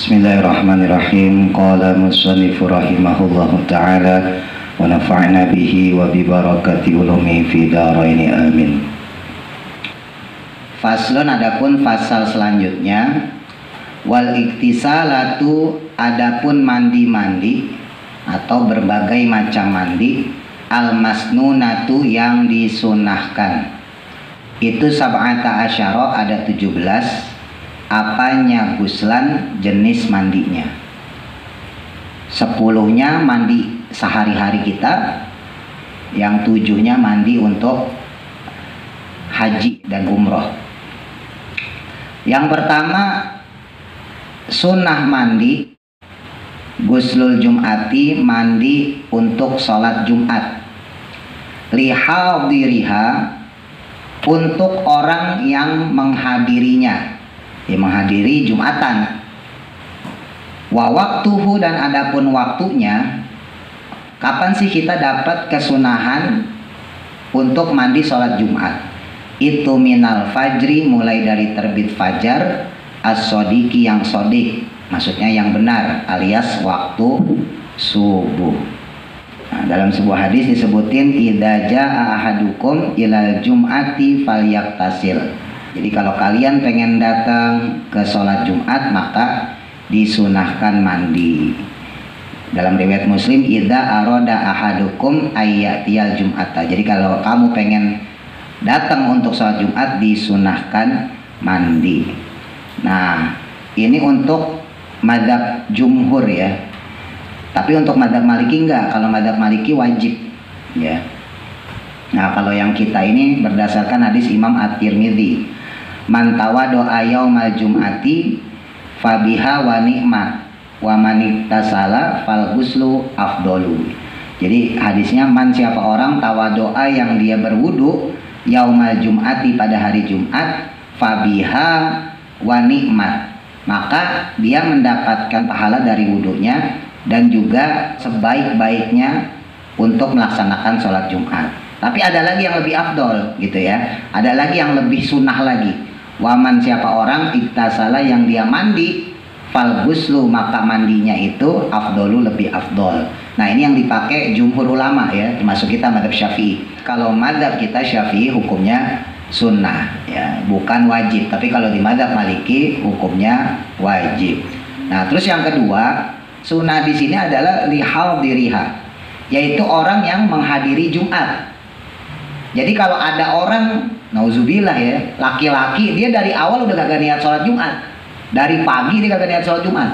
Bismillahirrahmanirrahim. Qala musannifu rahimahullahu ta'ala wa nafa'na bihi wa bi barakati ulumi fi dharaini amin. Faslun, adapun fasal selanjutnya, wal iktisalatu, adapun mandi-mandi atau berbagai macam mandi, al masnunatu yang disunahkan. Itu sab'ata asyara, ada 17. Apanya guslan, jenis mandinya. 10-nya mandi sehari-hari kita, yang 7-nya mandi untuk haji dan umroh. Yang pertama, sunnah mandi guslul jum'ati, mandi untuk sholat Jumat. Lihadiriha, untuk orang yang menghadirinya, menghadiri Jumatan. Wa waktuhu, dan adapun waktunya, kapan sih kita dapat kesunahan untuk mandi sholat Jumat? Itu minal fajri, mulai dari terbit fajar, as-sodiki, yang sodik, maksudnya yang benar, alias waktu subuh. Nah, dalam sebuah hadis disebutin idza jaa ahadukum ilal jum'ati falyaktasil. Jadi kalau kalian pengen datang ke sholat Jumat, maka disunahkan mandi. Dalam riwayat Muslim, idza arada ahadukum ayyatiyal jum'ata. Jadi kalau kamu pengen datang untuk sholat Jumat, disunahkan mandi. Nah, ini untuk mazhab jumhur ya. Tapi untuk mazhab Maliki enggak. Kalau mazhab Maliki wajib ya. Nah, kalau yang kita ini berdasarkan hadis Imam At-Tirmidzi, man tawaddo'a yaumal jum'ati fabiha wa ni'mat wa man iktasala fal ghuslu afdalu. Jadi hadisnya, man, siapa orang tawaddo'a, yang dia berwudu yaumal jum'ati, pada hari Jumat, fabiha wa ni'mat, maka dia mendapatkan pahala dari wudunya dan juga sebaik-baiknya untuk melaksanakan sholat Jumat. Tapi ada lagi yang lebih afdol gitu ya, ada lagi yang lebih sunnah lagi. Waman, siapa orang iktasala, yang dia mandi, fal ghuslu, maka mandinya itu afdolu, lebih afdol. Nah, ini yang dipakai jumhur ulama ya, termasuk kita mazhab Syafi'i. Kalau mazhab kita Syafi'i hukumnya sunnah ya, bukan wajib. Tapi kalau di mazhab Maliki hukumnya wajib. Nah, terus yang kedua, sunnah di sini adalah lihadiriha, yaitu orang yang menghadiri Jumat. Jadi kalau ada orang, nauzubillah ya, laki-laki, dia dari awal udah kagak niat sholat Jumat, dari pagi dia kagak niat sholat Jumat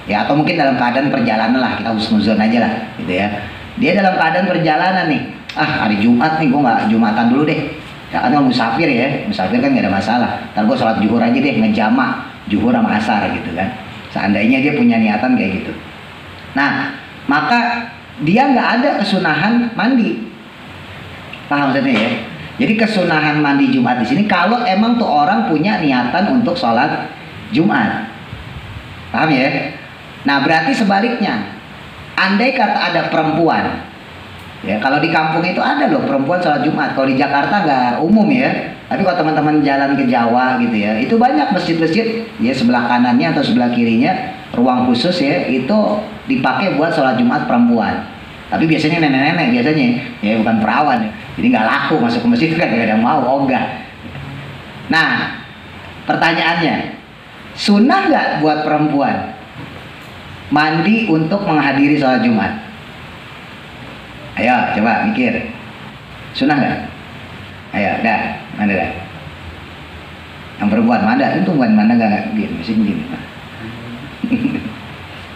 ya, atau mungkin dalam keadaan perjalanan lah, kita husnuzon aja lah gitu ya. Dia dalam keadaan perjalanan nih, hari Jumat nih, gue nggak Jumatan dulu deh ya, kan musafir ya, musafir kan nggak ada masalah, ntar gue sholat zuhur aja deh, ngejama zuhur sama asar gitu kan, seandainya dia punya niatan kayak gitu. Nah, maka dia nggak ada kesunahan mandi. Paham maksudnya ya? Jadi kesunahan mandi Jumat di sini kalau emang tuh orang punya niatan untuk sholat Jumat. Paham ya? Nah, berarti sebaliknya, andai kata ada perempuan ya, kalau di kampung itu ada loh perempuan sholat Jumat. Kalau di Jakarta nggak umum ya, tapi kalau teman-teman jalan ke Jawa gitu ya, itu banyak masjid-masjid ya, sebelah kanannya atau sebelah kirinya ruang khusus ya, itu dipakai buat sholat Jumat perempuan. Tapi biasanya nenek-nenek biasanya ya, bukan perawan ya. Jadi nggak laku masuk ke masjid kan, nggak ada yang mau, ogah. Nah, pertanyaannya, sunnah nggak buat perempuan mandi untuk menghadiri sholat Jumat? Ayo coba mikir, sunnah nggak? Ayo, dah, mana dah? Yang perempuan mana? Itu bukan mana nggak? Gini, mesti gini.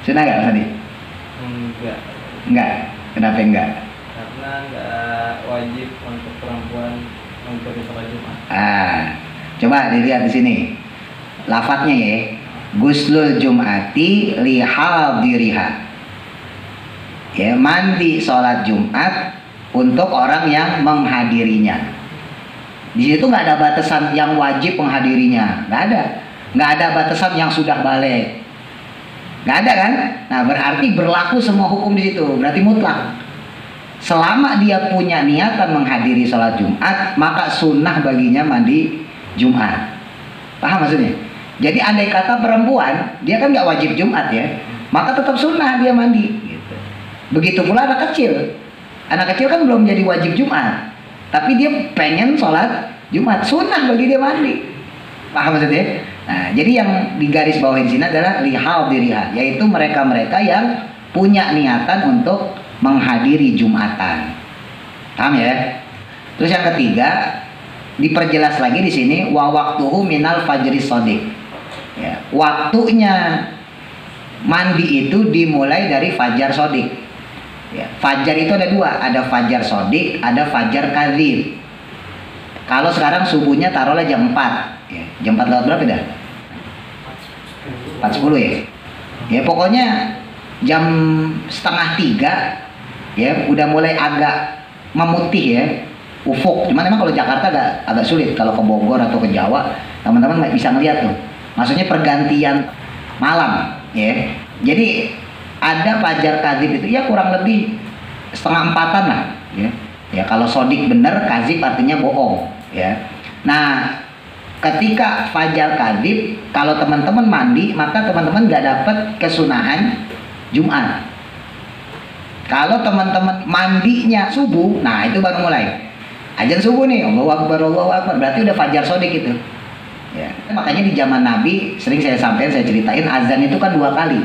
Sunnah nggak tadi? Enggak. Enggak. Kenapa enggak? Karena enggak wajib untuk perempuan untuk sholat Jumat. Coba dilihat di sini. Lafadznya ya. Guslul Jum'ati lihadiriha. Ya, mandi sholat Jumat untuk orang yang menghadirinya. Di situ nggak ada batasan yang wajib menghadirinya, nggak ada. Nggak ada batasan yang sudah balik. Nggak ada kan? Nah, berarti berlaku semua hukum di situ. Berarti mutlak. Selama dia punya niatan menghadiri sholat Jumat, maka sunnah baginya mandi Jumat. Paham maksudnya? Jadi andai kata perempuan, dia kan nggak wajib Jumat ya, maka tetap sunnah dia mandi. Gitu. Begitu pula anak kecil. Anak kecil kan belum jadi wajib Jumat, tapi dia pengen sholat Jumat, sunnah bagi dia mandi. Paham maksudnya? Nah, jadi yang digaris bawahi di sini adalah lihal diriha, yaitu mereka-mereka yang punya niatan untuk menghadiri Jumatan. Paham ya? Terus yang ketiga diperjelas lagi di sini wa waqtuhu minal fajri shadiq. Ya, waktunya mandi itu dimulai dari fajar shadiq. Ya, fajar itu ada dua, ada fajar shadiq, ada fajar kadzib. Kalau sekarang subuhnya taruhlah jam 4. Ya, jam 4 lewat berapa dah? 4.10 ya. Ya pokoknya jam 2:30 ya udah mulai agak memutih ya, ufuk. Cuman memang kalau Jakarta agak sulit. Kalau ke Bogor atau ke Jawa, teman-teman bisa ngeliat tuh. Maksudnya pergantian malam ya. Jadi ada fajar kadzib itu ya kurang lebih 3:30 lah ya. Ya kalau sodik bener, kadzib artinya bohong ya. Nah, ketika fajar kadzib, kalau teman-teman mandi, maka teman-teman nggak dapat kesunahan Jumat. Kalau teman-teman mandinya subuh, nah itu baru mulai azan subuh nih, Allahu Akbar, berarti udah fajar sodik itu. Ya, makanya di zaman Nabi sering saya sampaikan, saya ceritain azan itu kan 2 kali.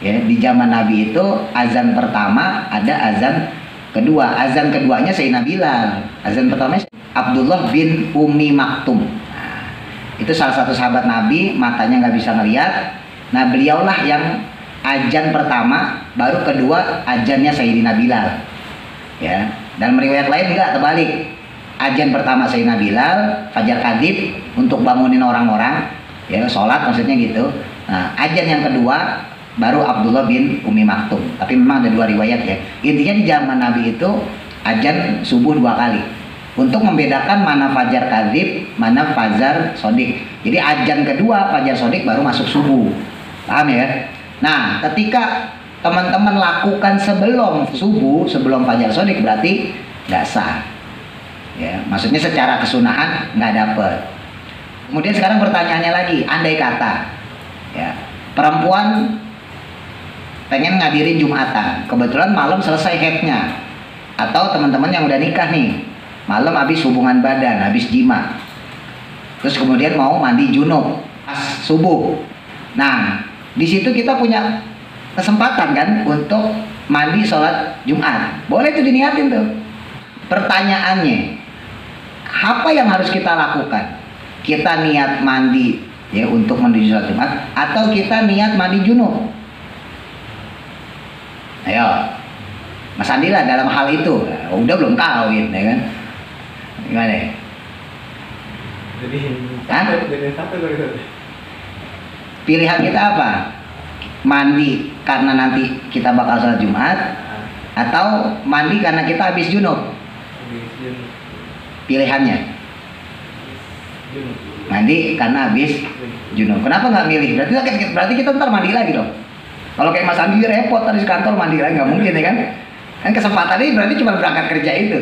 Ya, di zaman Nabi itu azan pertama ada azan kedua. Azan keduanya Sayyidina Bilal. Azan pertamanya Abdullah bin Ummi Maktum. Nah, itu salah satu sahabat Nabi, matanya nggak bisa ngeliat. Nah, beliaulah yang azan pertama, baru kedua azannya Sayyidina Bilal. Ya, dan riwayat lain enggak, terbalik. Azan pertama Sayyidina Bilal, fajar kadzib untuk bangunin orang-orang, ya sholat maksudnya gitu. Nah, azan yang kedua baru Abdullah bin Ummi Maktum. Tapi memang ada 2 riwayat ya. Intinya di zaman Nabi itu azan subuh 2 kali untuk membedakan mana fajar kadzib, mana fajar sodik. Jadi azan kedua fajar sodik baru masuk subuh. Paham ya? Nah, ketika teman-teman lakukan sebelum subuh, sebelum fajar sodik, berarti nggak sah. Ya, maksudnya secara kesunahan nggak dapet. Kemudian sekarang pertanyaannya lagi, andai kata ya perempuan pengen ngadirin Jumatan, kebetulan malam selesai haidnya, atau teman-teman yang udah nikah nih, malam habis hubungan badan, habis jima, terus kemudian mau mandi junub pas subuh. Nah, di situ kita punya kesempatan kan untuk mandi sholat Jumat, boleh tuh diniatin tuh. Pertanyaannya, apa yang harus kita lakukan? Kita niat mandi ya untuk menuju sholat Jumat, atau kita niat mandi junub? Ayo, Mas Andi lah dalam hal itu. Udah belum kawin ya kan? Gimana ya? Jadi satu gitu. Pilihan kita apa? Mandi karena nanti kita bakal sholat Jumat, atau mandi karena kita habis junub? Pilihannya mandi karena habis junub. Kenapa nggak milih? Berarti kita ntar mandi lagi dong. Kalau kayak Mas Andi repot tadi di kantor mandi lagi, nggak mungkin ya kan? Kan kesempatan ini berarti cuma berangkat kerja itu.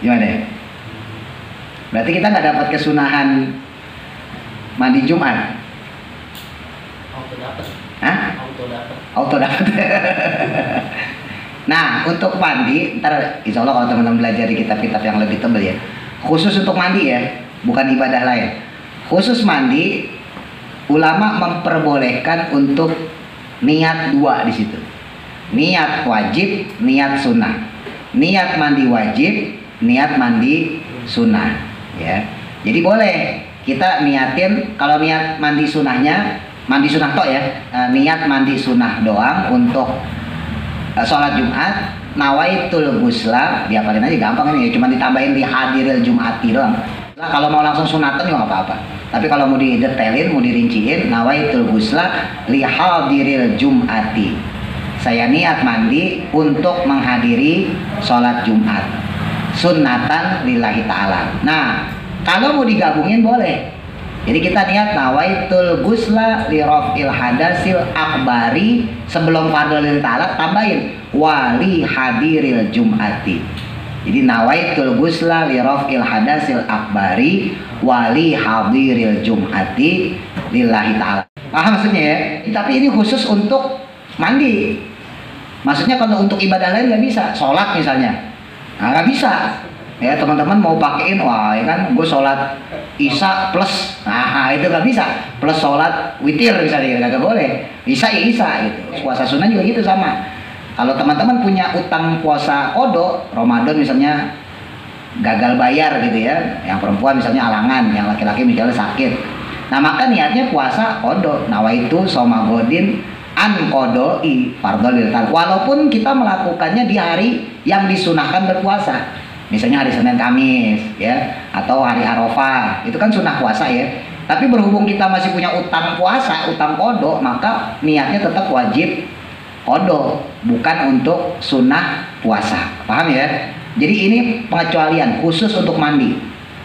Gimana ya? Berarti kita nggak dapat kesunahan mandi Jumat. Auto dapat. Hah? Auto dapat. Nah, untuk mandi, ntar insya Allah kalau teman-teman belajar di kitab-kitab yang lebih tebal ya, khusus untuk mandi ya, bukan ibadah lain. Khusus mandi, ulama memperbolehkan untuk niat 2 di situ. Niat wajib, niat sunnah. Niat mandi wajib, niat mandi sunnah. Ya, jadi boleh kita niatin. Kalau niat mandi sunnahnya, mandi sunnah tok ya, niat mandi sunnah doang untuk sholat Jumat, nawaitul ghusla, diapalin aja gampang ini ya, cuma ditambahin di hadiril Jumati doang. Nah, kalau mau langsung sunatan juga nggak apa-apa. Tapi kalau mau didetailin, mau dirinciin, nawaitul ghusla li hadiril Jumati. Saya niat mandi untuk menghadiri sholat Jumat. Sunnatan lillahi ta'ala. Nah, kalau mau digabungin boleh. Jadi kita niat nawaitul ghusla li raf'il hadasil akbari, sebelum fardhu lillahi ta'ala tambahin wali hadiril Jumati. Jadi nawaitul ghusla li raf'il hadasil akbari wali hadiril jum'ati lillahi ta'ala. Paham maksudnya ya? Tapi ini khusus untuk mandi. Maksudnya kalau untuk ibadah lain nggak bisa. Sholat misalnya, nah, nggak bisa. Ya teman-teman mau pakein, wah ya kan, gue sholat isya plus, nah itu nggak bisa. Plus sholat witir misalnya, nggak boleh. Isya ya isya gitu. Puasa sunnah juga gitu sama. Kalau teman-teman punya utang puasa qada, Ramadan misalnya gagal bayar gitu ya, yang perempuan misalnya alangan, yang laki-laki misalnya sakit. Nah maka niatnya puasa qada, nawaitu shoma godin an qadoi fardhol lil tal. Walaupun kita melakukannya di hari yang disunahkan berpuasa. Misalnya hari Senin Kamis ya, atau hari Arafah, itu kan sunnah puasa ya. Tapi berhubung kita masih punya utang puasa, utang qada, maka niatnya tetap wajib qada, bukan untuk sunnah puasa. Paham ya? Jadi ini pengecualian khusus untuk mandi.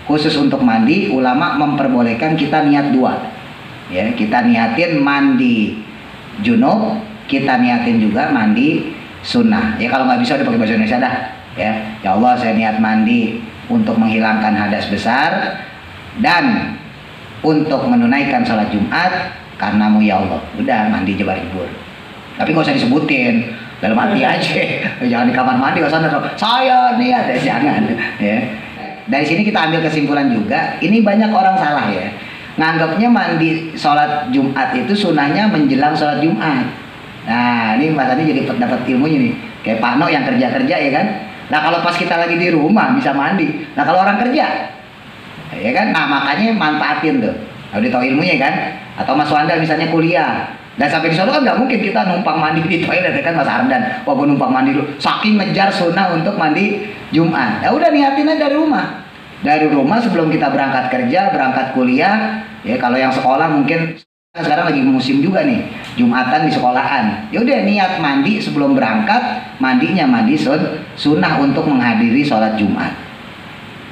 Khusus untuk mandi, ulama memperbolehkan kita niat dua. Ya, kita niatin mandi junub, kita niatin juga mandi sunnah. Ya kalau nggak bisa udah pakai bahasa Indonesia dah. Ya Allah, saya niat mandi untuk menghilangkan hadas besar dan untuk menunaikan sholat Jumat karenamu ya Allah. Udah mandi jebar jebur. Tapi nggak usah disebutin, dalam hati aja. Jangan di kamar mandi nggak usah saya niat ya, jangan. Ya. Dari sini kita ambil kesimpulan juga, ini banyak orang salah ya. Nganggapnya mandi sholat Jumat itu sunahnya menjelang sholat Jumat. Nah ini Mas Andi jadi dapat ilmunya nih. Kayak Pak No yang kerja-kerja ya kan. Nah kalau pas kita lagi di rumah bisa mandi. Nah kalau orang kerja, ya kan. Nah makanya manfaatin tuh. Kalau dia tahu ilmunya kan. Atau Mas Wanda misalnya kuliah. Dan sampai di sana kan nggak mungkin kita numpang mandi di toilet ya kan Mas Ardan. Wah gue numpang mandi dulu. Saking ngejar sunnah untuk mandi Jumat. Ya udah niatin aja dari rumah. Dari rumah sebelum kita berangkat kerja, berangkat kuliah. Ya kalau yang sekolah mungkin sekarang lagi musim juga nih, Jumatan di sekolahan. Ya udah niat mandi sebelum berangkat, mandinya mandi sunnah untuk menghadiri sholat Jumat.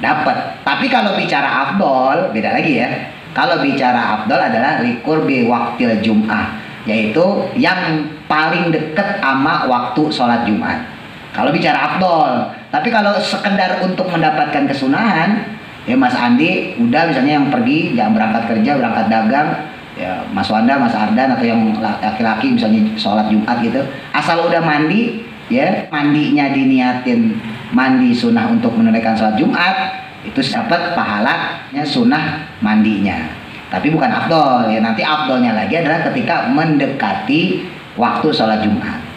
Dapat. Tapi kalau bicara afdol, beda lagi ya. Kalau bicara afdol adalah liqurbi waqtil Jum'ah, yaitu yang paling dekat sama waktu sholat Jumat. Kalau bicara afdol. Tapi kalau sekedar untuk mendapatkan kesunahan, ya Mas Andi udah misalnya yang pergi, yang berangkat kerja, berangkat dagang, ya Mas Wanda, Mas Ardan atau yang laki-laki misalnya sholat Jumat gitu, asal udah mandi, ya mandinya diniatin mandi sunnah untuk menunaikan sholat Jumat, itu dapat pahalanya sunnah mandinya. Tapi bukan afdol ya, nanti afdolnya lagi adalah ketika mendekati waktu sholat Jumat.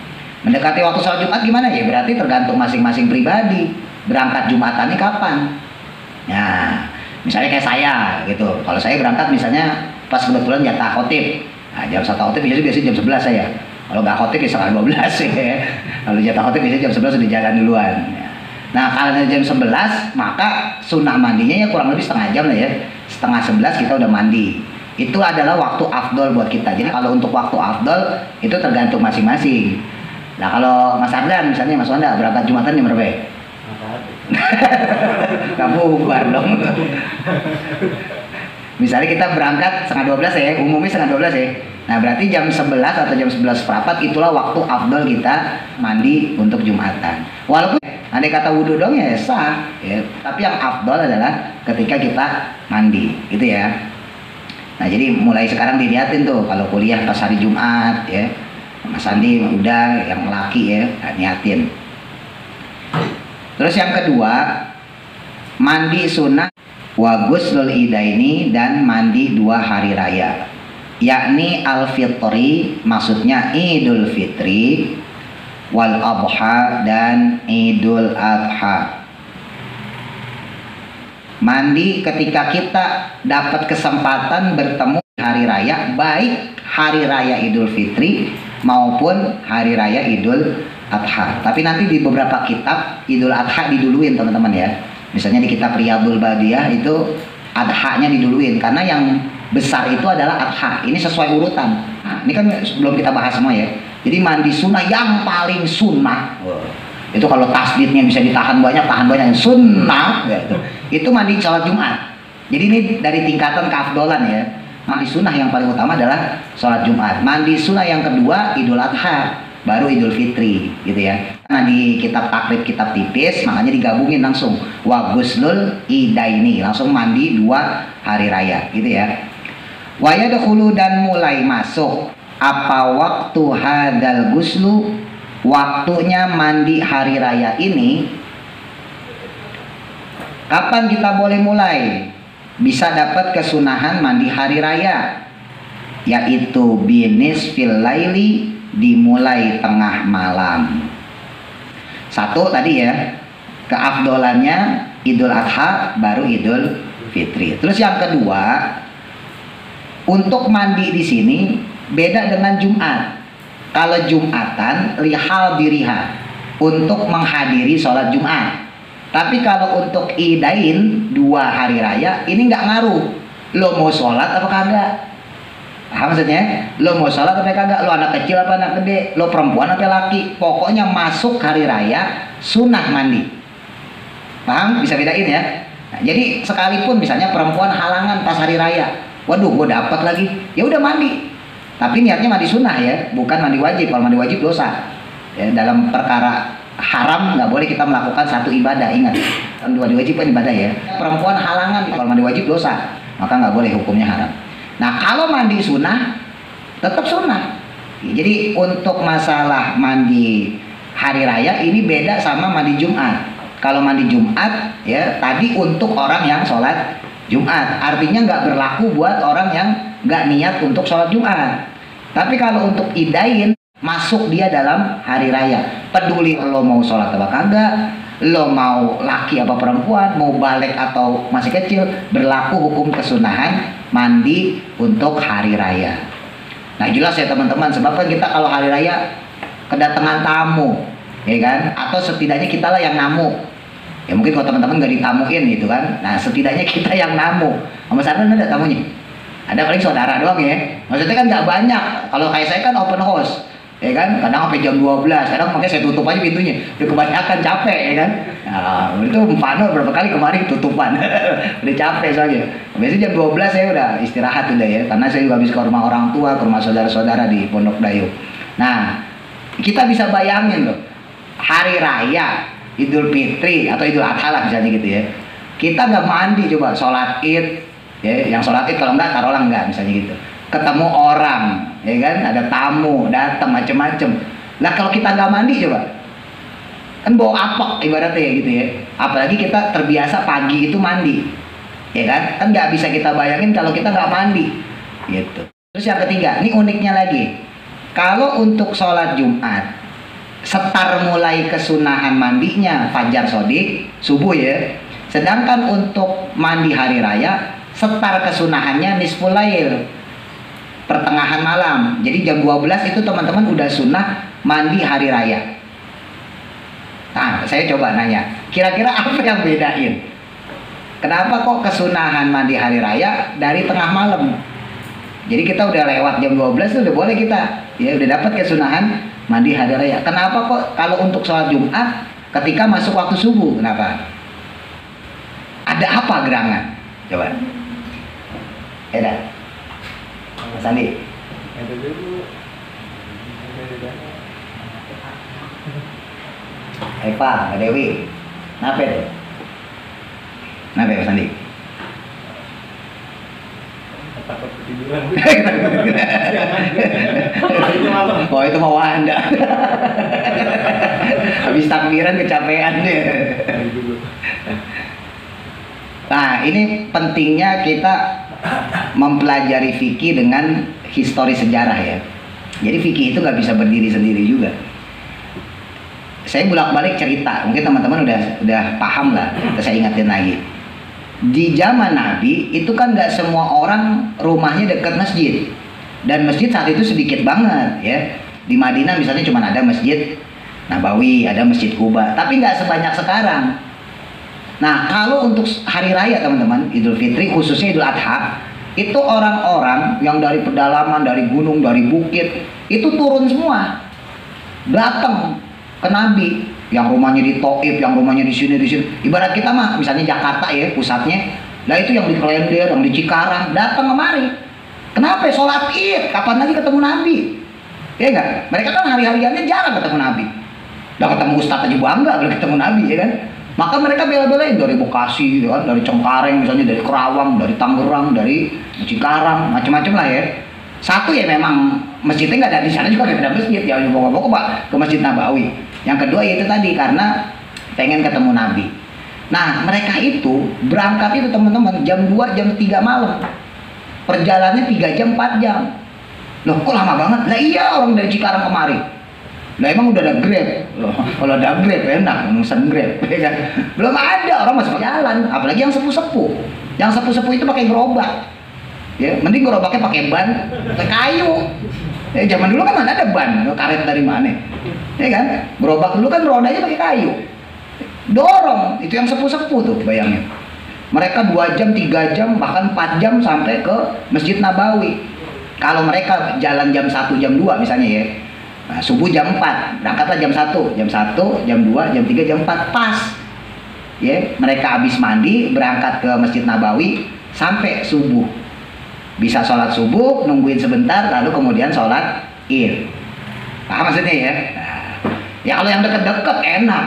Mendekati waktu sholat Jumat gimana ya? Berarti tergantung masing-masing pribadi. Berangkat Jumatannya kapan? Nah, misalnya kayak saya gitu. Kalau saya berangkat misalnya pas kebetulan jatah khotib. Nah, jam 1 khotib biasanya jam 11 saya. Kalau nggak khotib ya setengah 12 ya. Kalau jatah khotib biasanya jam 11 sudah jalan duluan. Nah, kalau jam 11 maka sunnah mandinya ya kurang lebih setengah jam lah ya. Setengah 11 kita udah mandi. Itu adalah waktu afdol buat kita. Jadi kalau untuk waktu afdol itu tergantung masing-masing. Nah, kalau Mas Ardan misalnya Mas Wanda berangkat Jumatan jam berapa ya? Kamu bubar dong. Misalnya kita berangkat setengah 12 ya, umumnya setengah 12 ya. Nah berarti jam 11 atau jam 11 seperempat itulah waktu afdol kita mandi untuk Jumatan. Walaupun andai kata wudhu dong ya sah ya. Tapi yang afdol adalah ketika kita mandi gitu ya. Nah jadi mulai sekarang dilihatin tuh kalau kuliah pas hari Jumat ya. Mas Andi udah yang laki ya, niatin. Terus yang kedua, mandi sunnah wa ghuslul idaini dan mandi 2 hari raya, yakni al-fitri maksudnya Idul Fitri, wal adha dan Idul Adha. Mandi ketika kita dapat kesempatan bertemu hari raya, baik hari raya Idul Fitri maupun hari raya Idul Adha. Tapi nanti di beberapa kitab Idul Adha diduluin teman-teman ya. Misalnya di kitab Riyadul Badiyah itu adhanya diduluin karena yang besar itu adalah adha. Ini sesuai urutan. Nah, ini kan belum kita bahas semua ya. Jadi mandi sunnah yang paling sunnah. Itu kalau tasdidnya bisa ditahan banyak, tahan banyak sunnah gitu. Itu mandi sholat Jumat. Jadi ini dari tingkatan keafdolan ya. Mandi sunnah yang paling utama adalah sholat Jumat. Mandi sunnah yang kedua Idul Adha. baru Idul Fitri gitu ya. Nah di kitab takrib, kitab tipis, makanya digabungin langsung wa guslul idaini, langsung mandi 2 hari raya gitu ya. Wa yadkhulu, dan mulai masuk apa waktu hadal guslu, waktunya mandi hari raya ini. Kapan kita boleh mulai bisa dapat kesunahan mandi hari raya? Yaitu binis fil laili, dimulai tengah malam. Satu tadi ya, keafdolannya Idul Adha baru Idul Fitri. Terus yang kedua, untuk mandi di sini beda dengan Jumat. Kalau Jumatan lihal diriha, untuk menghadiri sholat Jumat. Tapi kalau untuk idain 2 hari raya ini nggak ngaruh. Lo mau sholat apa kagak? Paham maksudnya? Lo mau sholat apa kagak? Lo anak kecil apa anak gede? Lo perempuan apa laki? Pokoknya masuk hari raya sunnah mandi. Paham? Bisa bedain ya? Nah, jadi sekalipun misalnya perempuan halangan pas hari raya, waduh gue dapat lagi, ya udah mandi. Tapi niatnya mandi sunnah ya, bukan mandi wajib. Kalau mandi wajib dosa. Ya, dalam perkara haram nggak boleh kita melakukan satu ibadah, ingat. Dua wajib kan ibadah ya. Perempuan halangan, kalau mandi wajib dosa, maka nggak boleh, hukumnya haram. Nah kalau mandi sunnah tetap sunnah. Jadi untuk masalah mandi hari raya ini beda sama mandi Jumat. Kalau mandi Jumat ya tadi untuk orang yang sholat Jumat, artinya nggak berlaku buat orang yang nggak niat untuk sholat Jumat. Tapi kalau untuk idain, masuk dia dalam hari raya. Peduli lo mau sholat apa kagak, lo mau laki apa perempuan, mau balik atau masih kecil, berlaku hukum kesunahan mandi untuk hari raya. Nah jelas ya teman-teman, sebab kan kita kalau hari raya kedatangan tamu, ya kan? Atau setidaknya kita lah yang namu. Ya mungkin kalau teman-teman nggak ditamuin gitu kan. Nah setidaknya kita yang namu. Sama Sardan ada tamunya? Ada paling saudara doang ya. Maksudnya kan nggak banyak. Kalau kayak saya kan open house, ya kan? Kadang sampai jam 12, kadang makanya saya tutup aja pintunya. Udah kebanyakan capek ya kan. Nah, itu Mpano berapa kali kemarin tutupan. Udah capek soalnya. Biasanya jam 12 saya udah istirahat udah ya. Karena saya juga habis ke rumah orang tua, ke rumah saudara-saudara di Pondok Dayu. Nah, kita bisa bayangin loh. Hari raya Idul Fitri atau Idul Adha lah misalnya gitu ya. Kita nggak mandi coba sholat Id, ya, yang sholat Id kalau nggak taruhlah nggak misalnya gitu. Ketemu orang, ya kan, ada tamu datang macem-macem. Lah kalau kita nggak mandi coba, kan bau apek ibaratnya gitu ya. Apalagi kita terbiasa pagi itu mandi, ya kan? Kan nggak bisa kita bayangin kalau kita nggak mandi, gitu. Terus yang ketiga, ini uniknya lagi. Kalau untuk sholat Jumat, setar mulai kesunahan mandinya fajar sodik subuh ya. Sedangkan untuk mandi hari raya setar kesunahannya nisful lail, pertengahan malam. Jadi jam 12 itu teman-teman udah sunnah mandi hari raya. Nah saya coba nanya, kira-kira apa yang bedain? Kenapa kok kesunahan mandi hari raya dari tengah malam? Jadi kita udah lewat jam 12 tuh udah boleh kita, ya udah dapat kesunahan mandi hari raya. Kenapa kok kalau untuk sholat Jumat ketika masuk waktu subuh? Kenapa? Ada apa gerangan? Coba. Ada. Mas Andi. Ada dulu. Eva, Mbak Dewi. Kenapa tuh? Kenapa Mas Andi? Takut ketiduran. Oh itu mau Anda. Habis takbiran kecapean deh. Nah ini pentingnya kita mempelajari fikih dengan histori sejarah ya. Jadi fikih itu nggak bisa berdiri sendiri juga. Saya bolak-balik cerita, mungkin teman-teman udah paham lah. Saya ingatin lagi. Di zaman Nabi itu kan nggak semua orang rumahnya dekat masjid, dan masjid saat itu sedikit banget ya. Di Madinah misalnya cuma ada masjid Nabawi, ada masjid Kuba, tapi nggak sebanyak sekarang. Nah kalau untuk hari raya teman-teman Idul Fitri khususnya Idul Adha, itu orang-orang yang dari pedalaman, dari gunung, dari bukit itu turun semua datang ke Nabi, yang rumahnya di Taif, yang rumahnya di sini. Ibarat kita mah misalnya Jakarta ya pusatnya, lah itu yang di Klender, yang di Cikarang datang kemari. Kenapa? Sholat Id. Kapan lagi ketemu Nabi? Ya enggak? Mereka kan hari-hariannya jarang ketemu Nabi. Udah ketemu Ustadz aja bangga kalau ketemu Nabi, ya kan? Maka mereka bela-belain dari Bekasi, ya kan? Dari Cengkareng, misalnya dari Kerawang, dari Tangerang, dari Cikarang, macam-macam lah ya. Satu ya memang masjidnya nggak ada di sana juga, nggak ada masjid, ya bawa-bawa ke Masjid Nabawi. Yang kedua itu tadi karena pengen ketemu Nabi. Nah mereka itu berangkat itu teman-teman jam 2, jam 3 malam. Perjalanannya 3 jam, 4 jam. Loh kok lama banget? Lah iya orang dari Cikarang kemari. Lah emang udah ada Grab. Loh, kalau ada Grab enak, mesen Grab. Ya kan? Belum ada, orang masih jalan. Apalagi yang sepuh-sepuh. Yang sepuh-sepuh itu pakai gerobak. Ya, mending gerobaknya pakai ban, pakai kayu. Ya, zaman dulu kan mana ada ban, karet dari mana? Ya kan? Gerobak dulu kan rodanya pakai kayu. Dorong, itu yang sepuh-sepuh tuh, bayangin. Mereka 2 jam, 3 jam, bahkan 4 jam sampai ke Masjid Nabawi. Kalau mereka jalan jam 1, jam 2 misalnya ya. Nah, subuh jam 4, berangkatlah jam 1, jam 1, jam 2, jam 3, jam 4, pas. Ya, mereka habis mandi, berangkat ke Masjid Nabawi sampai subuh. Bisa sholat subuh, nungguin sebentar, lalu kemudian sholat id. Paham maksudnya ya? Nah, ya kalau yang deket-deket enak,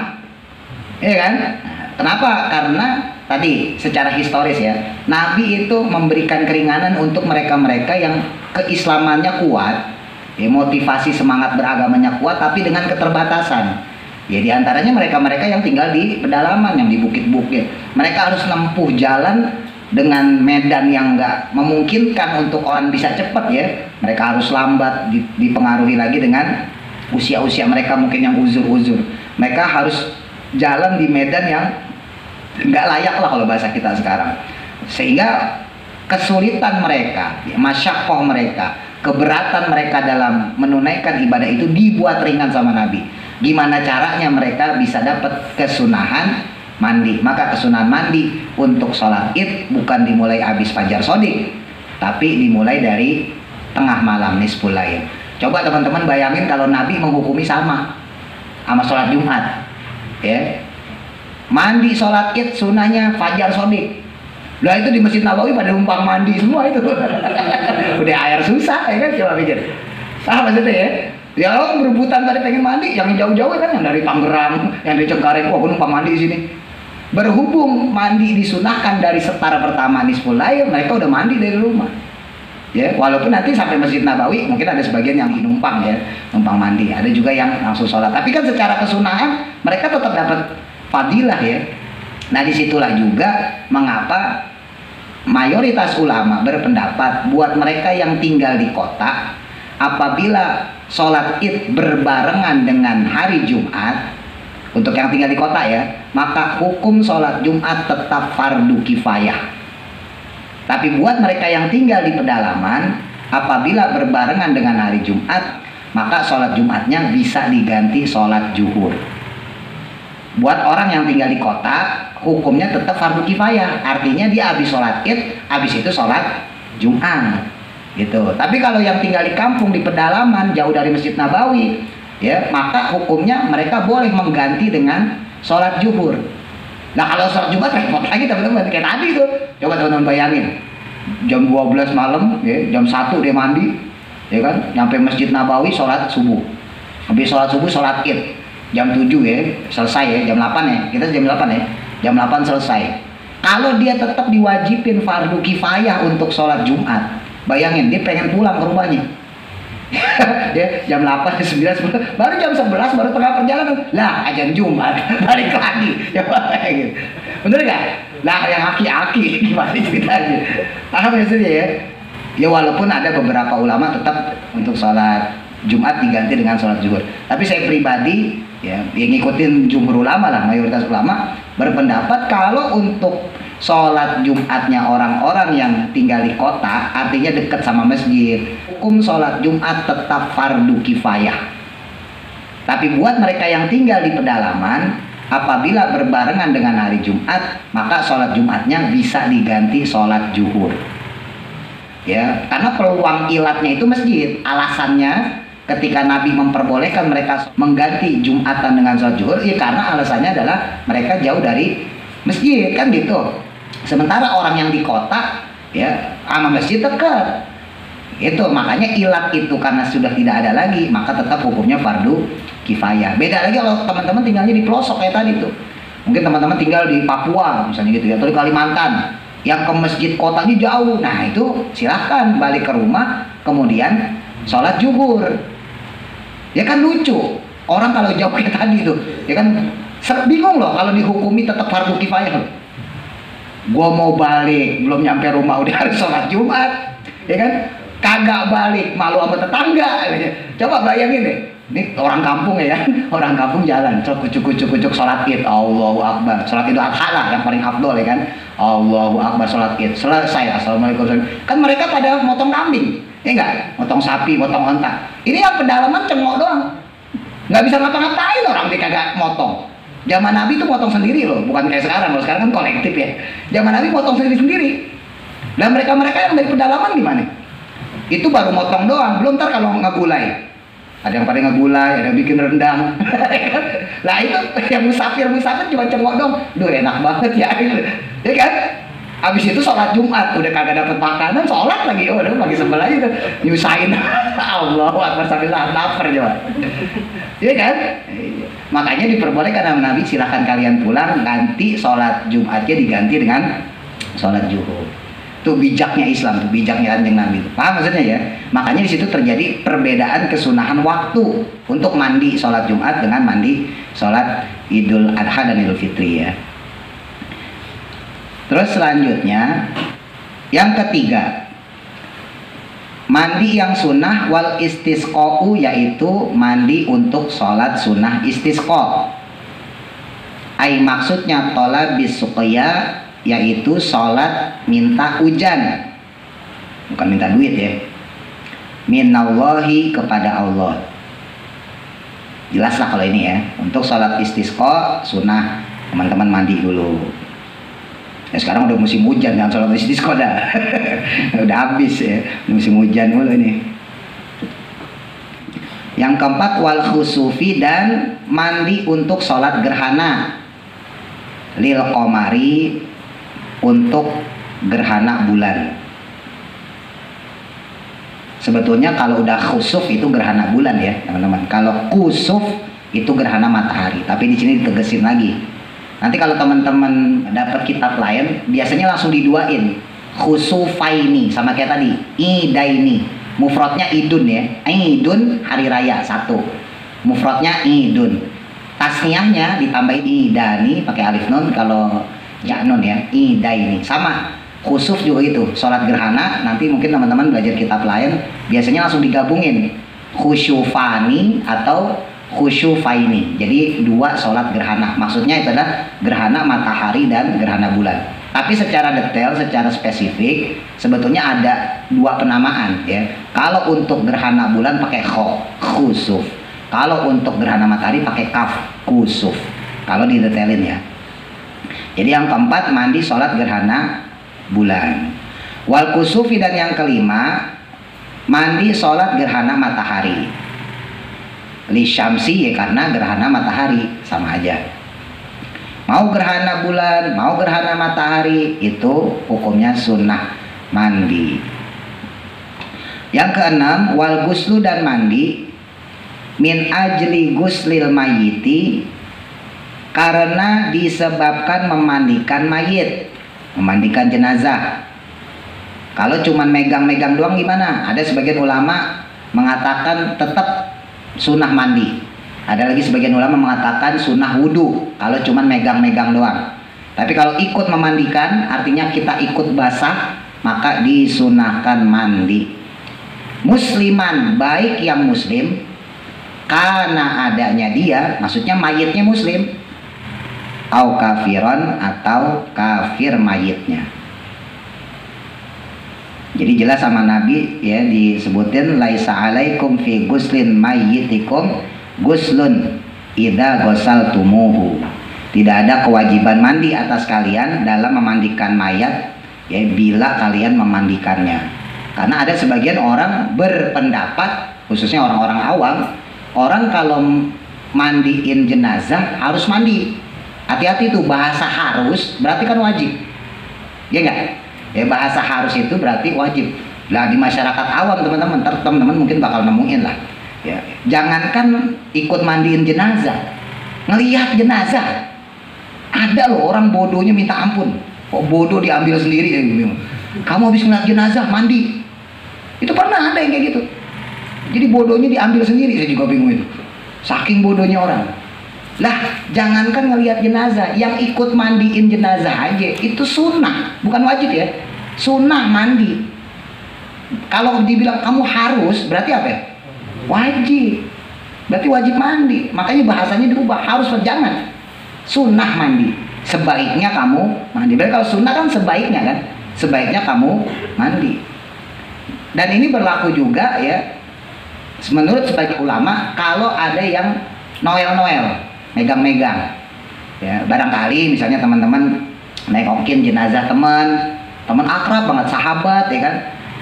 ya kan? Nah, kenapa? Karena tadi secara historis ya, Nabi itu memberikan keringanan untuk mereka-mereka yang keislamannya kuat, ya, motivasi semangat beragamanya kuat, tapi dengan keterbatasan. Ya diantaranya mereka-mereka yang tinggal di pedalaman, yang di bukit-bukit. Mereka harus nempuh jalan dengan medan yang nggak memungkinkan untuk orang bisa cepat ya. Mereka harus lambat, dipengaruhi lagi dengan usia-usia mereka mungkin yang uzur-uzur. Mereka harus jalan di medan yang nggak layak lah kalau bahasa kita sekarang. Sehingga kesulitan mereka, ya, masyakoh mereka, keberatan mereka dalam menunaikan ibadah itu dibuat ringan sama Nabi. Gimana caranya mereka bisa dapat kesunahan mandi? Maka kesunahan mandi untuk sholat id bukan dimulai habis fajar sodik, tapi dimulai dari tengah malam nisful lail. Coba teman-teman bayangin kalau Nabi menghukumi sama sholat Jumat, ya, mandi sholat id sunahnya fajar sodik. Lah itu di Masjid Nabawi pada numpang mandi semua itu. Udah air susah ya kan, coba pikir. Maksudnya ya. Ya orang berebutan tadi pengen mandi, yang jauh-jauh kan, yang dari Tangerang, yang dari Cengkareng, wah numpang mandi di sini. Berhubung mandi disunahkan dari setara pertama nisful lail, mereka udah mandi dari rumah. Ya, walaupun nanti sampai Masjid Nabawi mungkin ada sebagian yang numpang ya, numpang mandi. Ada juga yang langsung sholat. Tapi kan secara kesunahan mereka tetap dapat fadilah ya. Nah disitulah juga mengapa mayoritas ulama berpendapat buat mereka yang tinggal di kota, apabila sholat id berbarengan dengan hari Jumat, untuk yang tinggal di kota ya, maka hukum sholat Jumat tetap fardu kifayah. Tapi buat mereka yang tinggal di pedalaman, apabila berbarengan dengan hari Jumat, maka sholat Jumatnya bisa diganti sholat zuhur. Buat orang yang tinggal di kota, hukumnya tetap fardu kifayah. Artinya dia habis sholat id, habis itu sholat Jumat gitu. Tapi kalau yang tinggal di kampung, di pedalaman, jauh dari Masjid Nabawi, ya, maka hukumnya mereka boleh mengganti dengan sholat zuhur. Nah kalau sholat Jumat repot lagi teman-teman, kayak tadi tuh. Coba teman-teman bayangin, jam 12 malam, ya, jam 1 dia mandi, ya kan, nyampe Masjid Nabawi sholat subuh. Habis sholat subuh sholat id, jam 7 ya, selesai ya, jam 8 ya, kita jam 8 ya, jam 8 selesai. Kalau dia tetap diwajibin fardu kifayah untuk sholat Jumat, bayangin dia pengen pulang ke rumahnya. Ya, jam 8, 9, 10, baru jam 11 baru tengah perjalanan. Lah, azan Jumat, balik lagi. Ya, gitu. Bener nggak? Lah, yang aki-aki gimana ceritanya? Paham maksudnya ya? Ya walaupun ada beberapa ulama tetap untuk sholat Jumat diganti dengan sholat zuhur. Tapi saya pribadi ya, yang ngikutin jumhur ulama lah, mayoritas ulama berpendapat kalau untuk sholat Jumatnya orang-orang yang tinggal di kota, artinya dekat sama masjid, hukum sholat Jumat tetap fardu kifayah. Tapi buat mereka yang tinggal di pedalaman, apabila berbarengan dengan hari Jumat, maka sholat Jumatnya bisa diganti sholat zuhur. Ya, karena peluang ilatnya itu masjid. Alasannya ketika Nabi memperbolehkan mereka mengganti Jumatan dengan sholat zuhur, ya karena alasannya adalah mereka jauh dari masjid, kan gitu. Sementara orang yang di kota, ya, sama masjid dekat. Itu makanya ilat itu karena sudah tidak ada lagi, maka tetap hukumnya fardu kifayah. Beda lagi kalau teman-teman tinggalnya di pelosok kayak tadi tuh. Mungkin teman-teman tinggal di Papua misalnya gitu ya, atau di Kalimantan yang ke masjid kotanya jauh. Nah, itu silahkan balik ke rumah kemudian sholat zuhur. Ya kan lucu. Orang kalau jauh kayak tadi tuh, ya kan bingung loh kalau dihukumi tetap fardu kifayah loh. Gua mau balik, belum nyampe rumah udah harus sholat Jumat, ya kan? Kagak balik, malu sama tetangga. Coba bayangin deh, ini orang kampung ya kan? Orang kampung jalan, kucuk sholat id, Allahu Akbar, sholat Idul Adha lah yang paling afdol ya kan? Allahu Akbar sholat id, selesai, assalamualaikum. Kan mereka pada motong kambing, ya enggak? Motong sapi, motong onta. Ini yang pedalaman cengok doang, nggak bisa ngapa-ngapain orang dia kagak motong. Zaman Nabi itu potong sendiri loh, bukan kayak sekarang. Kalau sekarang kan kolektif ya. Zaman Nabi potong sendiri-sendiri. Dan mereka-mereka yang dari pedalaman gimana? Itu baru motong doang, belum ntar kalau ngegulai. Ada yang pada ngegulai, ada yang bikin rendang. Lah itu yang musafir cuma cengok dong. Duh enak banget ya. Ya kan? Habis itu sholat Jumat, udah kagak dapet makanan, sholat lagi. Oh, udah lagi sebelah aja tuh. Nyusahin. Allahu Akbar sambil lapar coba. Iya kan? Makanya diperbolehkan sama Nabi, silahkan kalian pulang, ganti sholat Jumatnya diganti dengan sholat zuhur. Itu bijaknya Islam, itu bijaknya Kanjeng Nabi. Paham maksudnya ya? Makanya di situ terjadi perbedaan kesunahan waktu untuk mandi sholat Jumat dengan mandi sholat Idul Adha dan Idul Fitri ya. Terus selanjutnya yang ketiga, mandi yang sunnah wal istisqa'u, yaitu mandi untuk sholat sunnah istisqa. Ai maksudnya tolabis suqya, yaitu sholat minta hujan, bukan minta duit ya. Minallahi, kepada Allah. Jelas lah kalau ini ya. Untuk sholat istisqa sunnah teman-teman mandi dulu. Ya sekarang udah musim hujan, jangan sholat istisqa dah. Udah habis ya, musim hujan mulu ini. Yang keempat wal khusufi, dan mandi untuk sholat gerhana. Lil qamari, untuk gerhana bulan. Sebetulnya kalau udah khusuf itu gerhana bulan ya teman-teman. Kalau kusuf itu gerhana matahari. Tapi di sini ditegesin lagi. Nanti kalau teman-teman dapat kitab lain, biasanya langsung diduain. Khusufaini, sama kayak tadi. Idaini. Mufradnya idun ya. Idun hari raya satu. Mufradnya idun. Tasniahnya ditambahin idani pakai alif nun, kalau ya nun ya. Idaini. Sama. Khusuf juga itu. Sholat gerhana. Nanti mungkin teman-teman belajar kitab lain, biasanya langsung digabungin. Khusyufani atau khusyufaini. Jadi dua sholat gerhana. Maksudnya itu adalah gerhana matahari dan gerhana bulan. Tapi secara detail, secara spesifik, sebetulnya ada dua penamaan ya. Kalau untuk gerhana bulan pakai kho, khusuf. Kalau untuk gerhana matahari pakai kaf, kusuf. Kalau didetailin ya. Jadi yang keempat mandi sholat gerhana bulan. Wal kusufi, dan yang kelima mandi sholat gerhana matahari. Li syamsi, ya karena gerhana matahari sama aja. Mau gerhana bulan, mau gerhana matahari, itu hukumnya sunnah mandi. Yang keenam wal guslu, dan mandi min ajli guslil mayyiti, karena disebabkan memandikan mayit, memandikan jenazah. Kalau cuman megang-megang doang gimana? Ada sebagian ulama mengatakan tetap sunnah mandi. Ada lagi sebagian ulama mengatakan sunnah wudhu kalau cuman megang-megang doang. Tapi kalau ikut memandikan, artinya kita ikut basah, maka disunahkan mandi. Musliman, baik yang muslim, karena adanya dia, maksudnya mayitnya muslim, au kafiron, atau kafir mayitnya. Jadi jelas sama Nabi ya, disebutin laisa alaikum fi guslin mayyitikum guslun idza ghasaltumuhu. Tidak ada kewajiban mandi atas kalian dalam memandikan mayat ya, bila kalian memandikannya. Karena ada sebagian orang berpendapat, khususnya orang-orang awam, orang kalau mandiin jenazah harus mandi. Hati-hati tuh, bahasa harus berarti kan wajib. Ya enggak? Ya bahasa harus itu berarti wajib. Lah di masyarakat awam teman-teman, teman-teman mungkin bakal nemuin lah. Ya, jangankan ikut mandiin jenazah, ngelihat jenazah, ada loh orang bodohnya minta ampun. Kok bodoh diambil sendiri ya? Kamu habis ngeliat jenazah mandi, itu pernah ada yang kayak gitu. Jadi bodohnya diambil sendiri, saya juga bingung itu. Saking bodohnya orang. Lah, jangankan ngelihat jenazah, yang ikut mandiin jenazah aja itu sunnah, bukan wajib ya. Sunnah mandi. Kalau dibilang kamu harus, berarti apa ya? Wajib. Berarti wajib mandi. Makanya bahasanya dirubah, harus jangan. Sunnah mandi. Sebaiknya kamu mandi. Berarti kalau sunnah kan sebaiknya kan? Sebaiknya kamu mandi. Dan ini berlaku juga ya, menurut sebagian ulama, kalau ada yang noel-noel, megang-megang, ya barangkali misalnya teman-teman nengokin jenazah teman akrab banget, sahabat ya kan,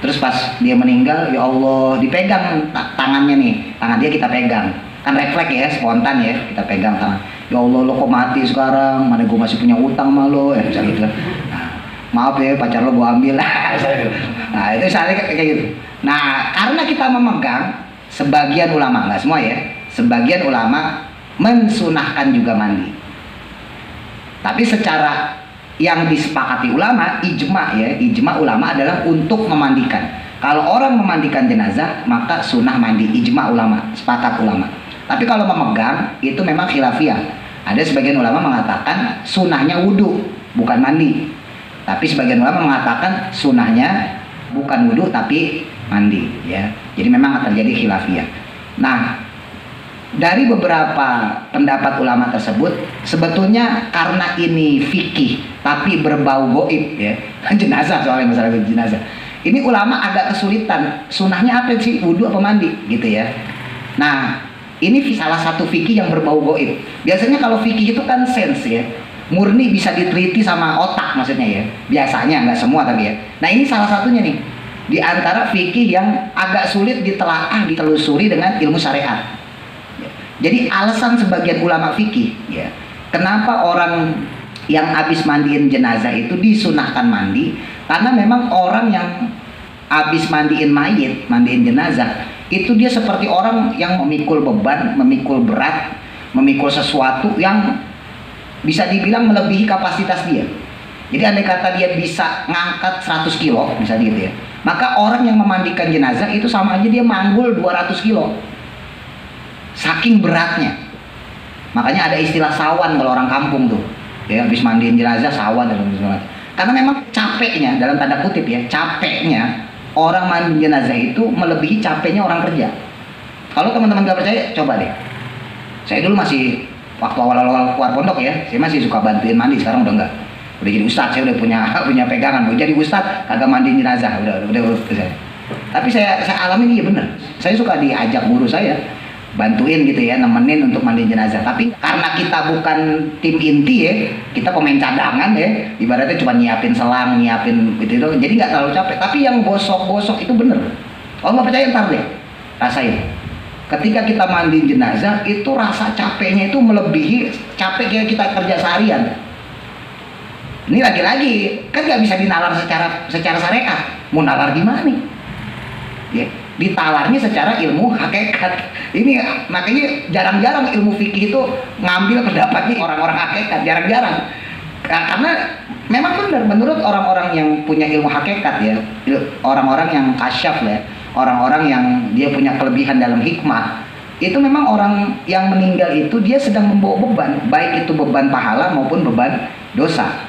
terus pas dia meninggal, ya Allah, dipegang tangannya nih, tangan dia kita pegang, kan refleks ya, spontan ya, kita pegang tangan, ya Allah lo kok mati sekarang, mana gue masih punya utang sama lo, ya misalnya gitu. Nah, maaf ya pacar lo gue ambil lah. Nah itu misalnya kayak gitu. Nah karena kita memegang, sebagian ulama, nggak semua ya, sebagian ulama mensunahkan juga mandi. Tapi secara yang disepakati ulama, ijma ya, ijma ulama adalah untuk memandikan. Kalau orang memandikan jenazah, maka sunnah mandi, ijma ulama, sepakat ulama. Tapi kalau memegang, itu memang khilafiyah. Ada sebagian ulama mengatakan sunnahnya wudhu, bukan mandi. Tapi sebagian ulama mengatakan sunnahnya bukan wudhu tapi mandi ya. Jadi memang terjadi khilafiyah. Nah, dari beberapa pendapat ulama tersebut, sebetulnya karena ini fikih tapi berbau goib ya, jenazah soalnya masalah jenazah. Ini ulama agak kesulitan, sunnahnya apa sih, wudhu apa mandi gitu ya. Nah, ini salah satu fikih yang berbau goib. Biasanya kalau fikih itu kan sense ya, murni bisa diteliti sama otak maksudnya ya. Biasanya, nggak semua tapi ya. Nah ini salah satunya nih, di antara fikih yang agak sulit ditelaah, ditelusuri dengan ilmu syariat. Jadi alasan sebagian ulama fikih ya, kenapa orang yang habis mandiin jenazah itu disunahkan mandi, karena memang orang yang habis mandiin mayit, mandiin jenazah, itu dia seperti orang yang memikul beban, memikul berat, memikul sesuatu yang bisa dibilang melebihi kapasitas dia. Jadi andai kata dia bisa ngangkat 100 kilo misalnya gitu ya, maka orang yang memandikan jenazah itu sama aja dia manggul 200 kilo. Saking beratnya. Makanya ada istilah sawan kalau orang kampung tuh. Ya, habis mandiin jenazah sawan dan sebagainya. Karena memang capeknya, dalam tanda kutip ya, capeknya orang mandi jenazah itu melebihi capeknya orang kerja. Kalau teman-teman gak percaya, coba deh. Saya dulu masih waktu awal-awal keluar pondok ya, saya masih suka bantuin mandi, sekarang udah enggak. Udah jadi ustadz, saya udah punya pegangan. Mau jadi ustadz kagak mandiin jenazah, udah saya. Tapi saya alamin iya bener. Saya suka diajak guru saya bantuin gitu ya, nemenin untuk mandi jenazah. Tapi karena kita bukan tim inti ya, kita pemain cadangan ya, ibaratnya cuma nyiapin selang, nyiapin gitu, jadi nggak terlalu capek. Tapi yang gosok-gosok itu bener. Kalau nggak percaya ntar deh, rasain. Ketika kita mandi jenazah itu rasa capeknya itu melebihi capek kayak kita kerja seharian. Ini lagi-lagi kan nggak bisa dinalar secara syariat. Mau nalar gimana nih? Ya, ditalarnya secara ilmu hakikat. Ini makanya jarang-jarang ilmu fikih itu ngambil pendapatnya orang-orang hakikat, jarang-jarang. Karena memang benar menurut orang-orang yang punya ilmu hakikat ya, orang-orang yang kasyaf ya, orang-orang yang dia punya kelebihan dalam hikmah, itu memang orang yang meninggal itu dia sedang membawa beban, baik itu beban pahala maupun beban dosa.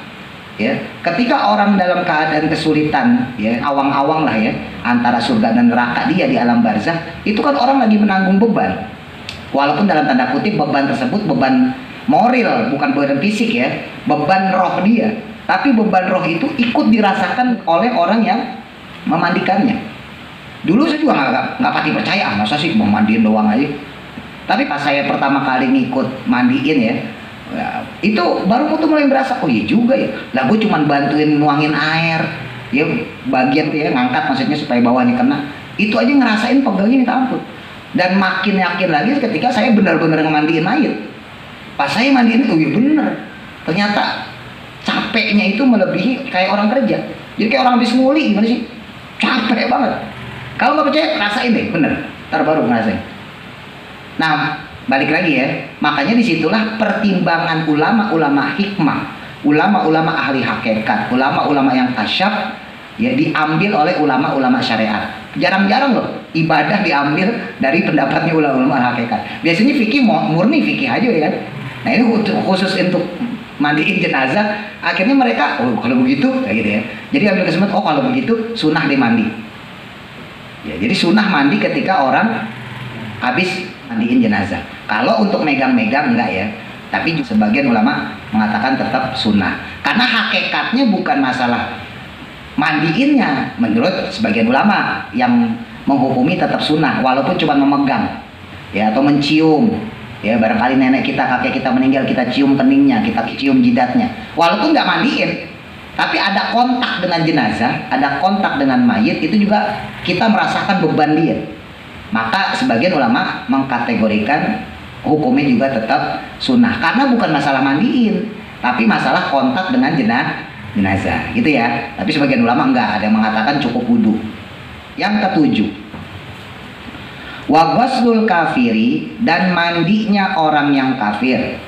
Ya, ketika orang dalam keadaan kesulitan ya, awang-awang lah ya, antara surga dan neraka dia di alam barzah, itu kan orang lagi menanggung beban. Walaupun dalam tanda kutip beban tersebut beban moral, bukan beban fisik ya, beban roh dia. Tapi beban roh itu ikut dirasakan oleh orang yang memandikannya. Dulu saya juga nggak pati percaya, masa sih mau mandiin doang aja. Tapi pas saya pertama kali ngikut mandiin ya, itu baru tuh mulai berasa, oh iya juga ya, lah gue cuma bantuin nuangin air ya, bagian ya ngangkat maksudnya supaya bawahnya kena, itu aja ngerasain pegelnya minta ampun. Dan makin yakin lagi ketika saya benar-benar ngemandiin mayit. Pas saya mandiin, oh iya bener, ternyata capeknya itu melebihi kayak orang kerja. Jadi kayak orang habis nguli, gimana sih, Capek banget. Kalau nggak percaya, rasain deh, bener. Ntar baru ngerasain. Nah, balik lagi ya. Makanya disitulah pertimbangan ulama-ulama hikmah, ulama-ulama ahli hakikat, ulama-ulama yang tasyaf, ya diambil oleh ulama-ulama syariat. Jarang-jarang loh ibadah diambil dari pendapatnya ulama-ulama hakikat. Biasanya fikih murni fikih aja ya kan. Nah ini khusus untuk mandiin jenazah, akhirnya mereka kalau begitu kayak gitu ya. Jadi ambil kesempatan, kalau begitu sunnah dimandi. Ya, jadi sunnah mandi ketika orang habis mandiin jenazah. Kalau untuk megang-megang enggak ya. Tapi sebagian ulama mengatakan tetap sunnah. Karena hakikatnya bukan masalah mandiinnya, menurut sebagian ulama yang menghukumi tetap sunnah walaupun cuma memegang ya, atau mencium ya, barangkali nenek kita, kakek kita meninggal, kita cium keningnya, kita cium jidatnya, walaupun nggak mandiin, tapi ada kontak dengan jenazah, ada kontak dengan mayit, itu juga kita merasakan beban dia. Maka sebagian ulama mengkategorikan hukumnya juga tetap sunnah, karena bukan masalah mandiin, tapi masalah kontak dengan jenazah gitu ya. Tapi sebagian ulama enggak, ada yang mengatakan cukup wudu. Yang ketujuh, wa ghuslul kafiri, dan mandinya orang yang kafir.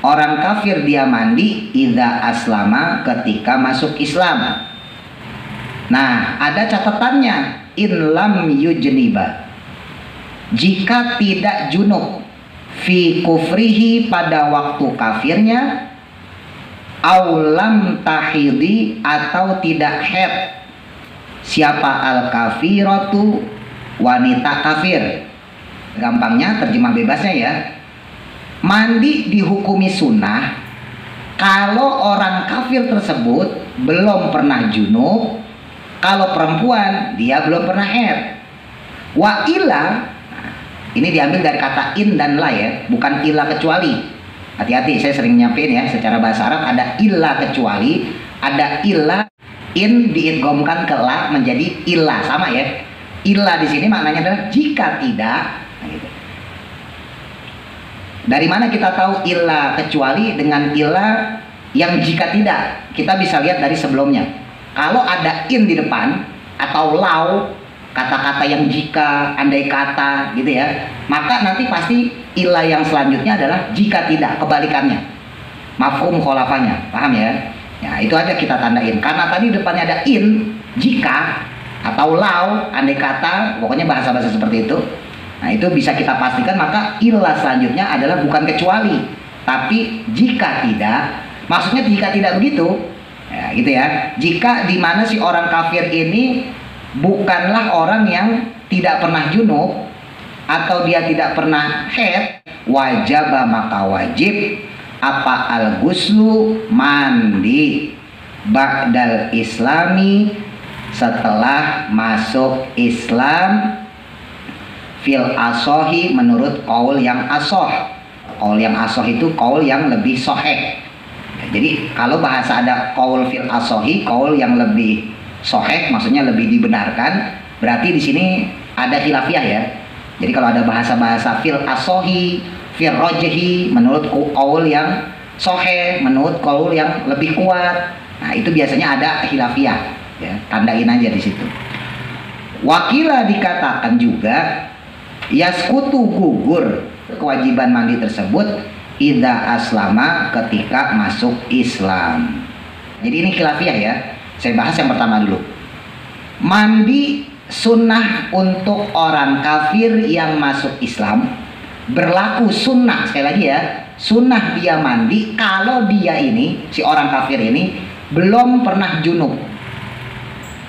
Orang kafir dia mandi idza aslama, ketika masuk Islam. Nah, ada catatannya, in lam yujniba, jika tidak junub, fi kufrihi, pada waktu kafirnya, aulam tahidi, atau tidak haid. Siapa al kafiratu, wanita kafir. Gampangnya, terjemah bebasnya ya, mandi dihukumi sunnah kalau orang kafir tersebut belum pernah junub. Kalau perempuan dia belum pernah haid. Wa ila, ini diambil dari kata in dan la ya, bukan ila kecuali. Hati-hati, saya sering nyampein ya, secara bahasa Arab ada illa kecuali, ada illa, in diidghamkan ke la menjadi illa, sama ya. Illa di sini maknanya adalah jika tidak. Nah, gitu. Dari mana kita tahu illa kecuali dengan illa yang jika tidak? Kita bisa lihat dari sebelumnya. Kalau ada in di depan atau lau, kata-kata yang jika, andai kata gitu ya, maka nanti pasti ilah yang selanjutnya adalah jika tidak, kebalikannya, mafhum kholafanya, paham ya? Ya itu aja kita tandain, karena tadi depannya ada in, jika, atau lau, andai kata, pokoknya bahasa-bahasa seperti itu. Nah itu bisa kita pastikan, maka ilah selanjutnya adalah bukan kecuali, tapi jika tidak. Maksudnya jika tidak begitu ya, gitu ya, jika dimana si orang kafir ini bukanlah orang yang tidak pernah junub atau dia tidak pernah haid, wajib, maka wajib apa al-ghuslu, mandi, ba'dal islami, setelah masuk Islam, fil asohi, menurut qaul yang asoh. Qaul yang asoh itu qaul yang lebih soheh. Jadi kalau bahasa ada qaul fil asohi, qaul yang lebih soheh, maksudnya lebih dibenarkan, berarti di sini ada khilafiyah ya. Jadi kalau ada bahasa-bahasa fil asohi, fil rojehi, menurut qaul yang soheh, menurut qaul yang lebih kuat, nah itu biasanya ada khilafiyah ya, tandain aja di situ. Wakila dikatakan juga yaskutu, gugur kewajiban mandi tersebut idza aslama, ketika masuk Islam. Jadi ini khilafiyah ya. Saya bahas yang pertama dulu. Mandi sunnah untuk orang kafir yang masuk Islam, berlaku sunnah, sekali lagi ya, sunnah dia mandi kalau dia ini, si orang kafir ini belum pernah junub,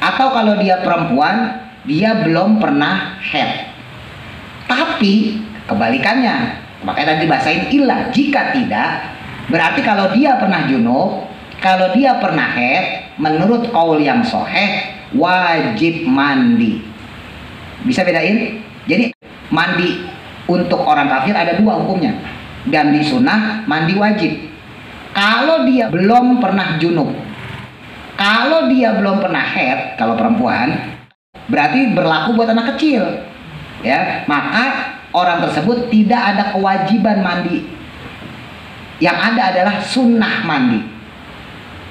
atau kalau dia perempuan dia belum pernah haid. Tapi kebalikannya, makanya tadi bahasain ilah, jika tidak, berarti kalau dia pernah junub, kalau dia pernah haid, menurut qaul yang soheh wajib mandi. Bisa bedain? Jadi mandi untuk orang kafir ada dua hukumnya, mandi sunnah, mandi wajib. Kalau dia belum pernah junub, kalau dia belum pernah haid, kalau perempuan, berarti berlaku buat anak kecil ya, maka orang tersebut tidak ada kewajiban mandi, yang ada adalah sunnah mandi,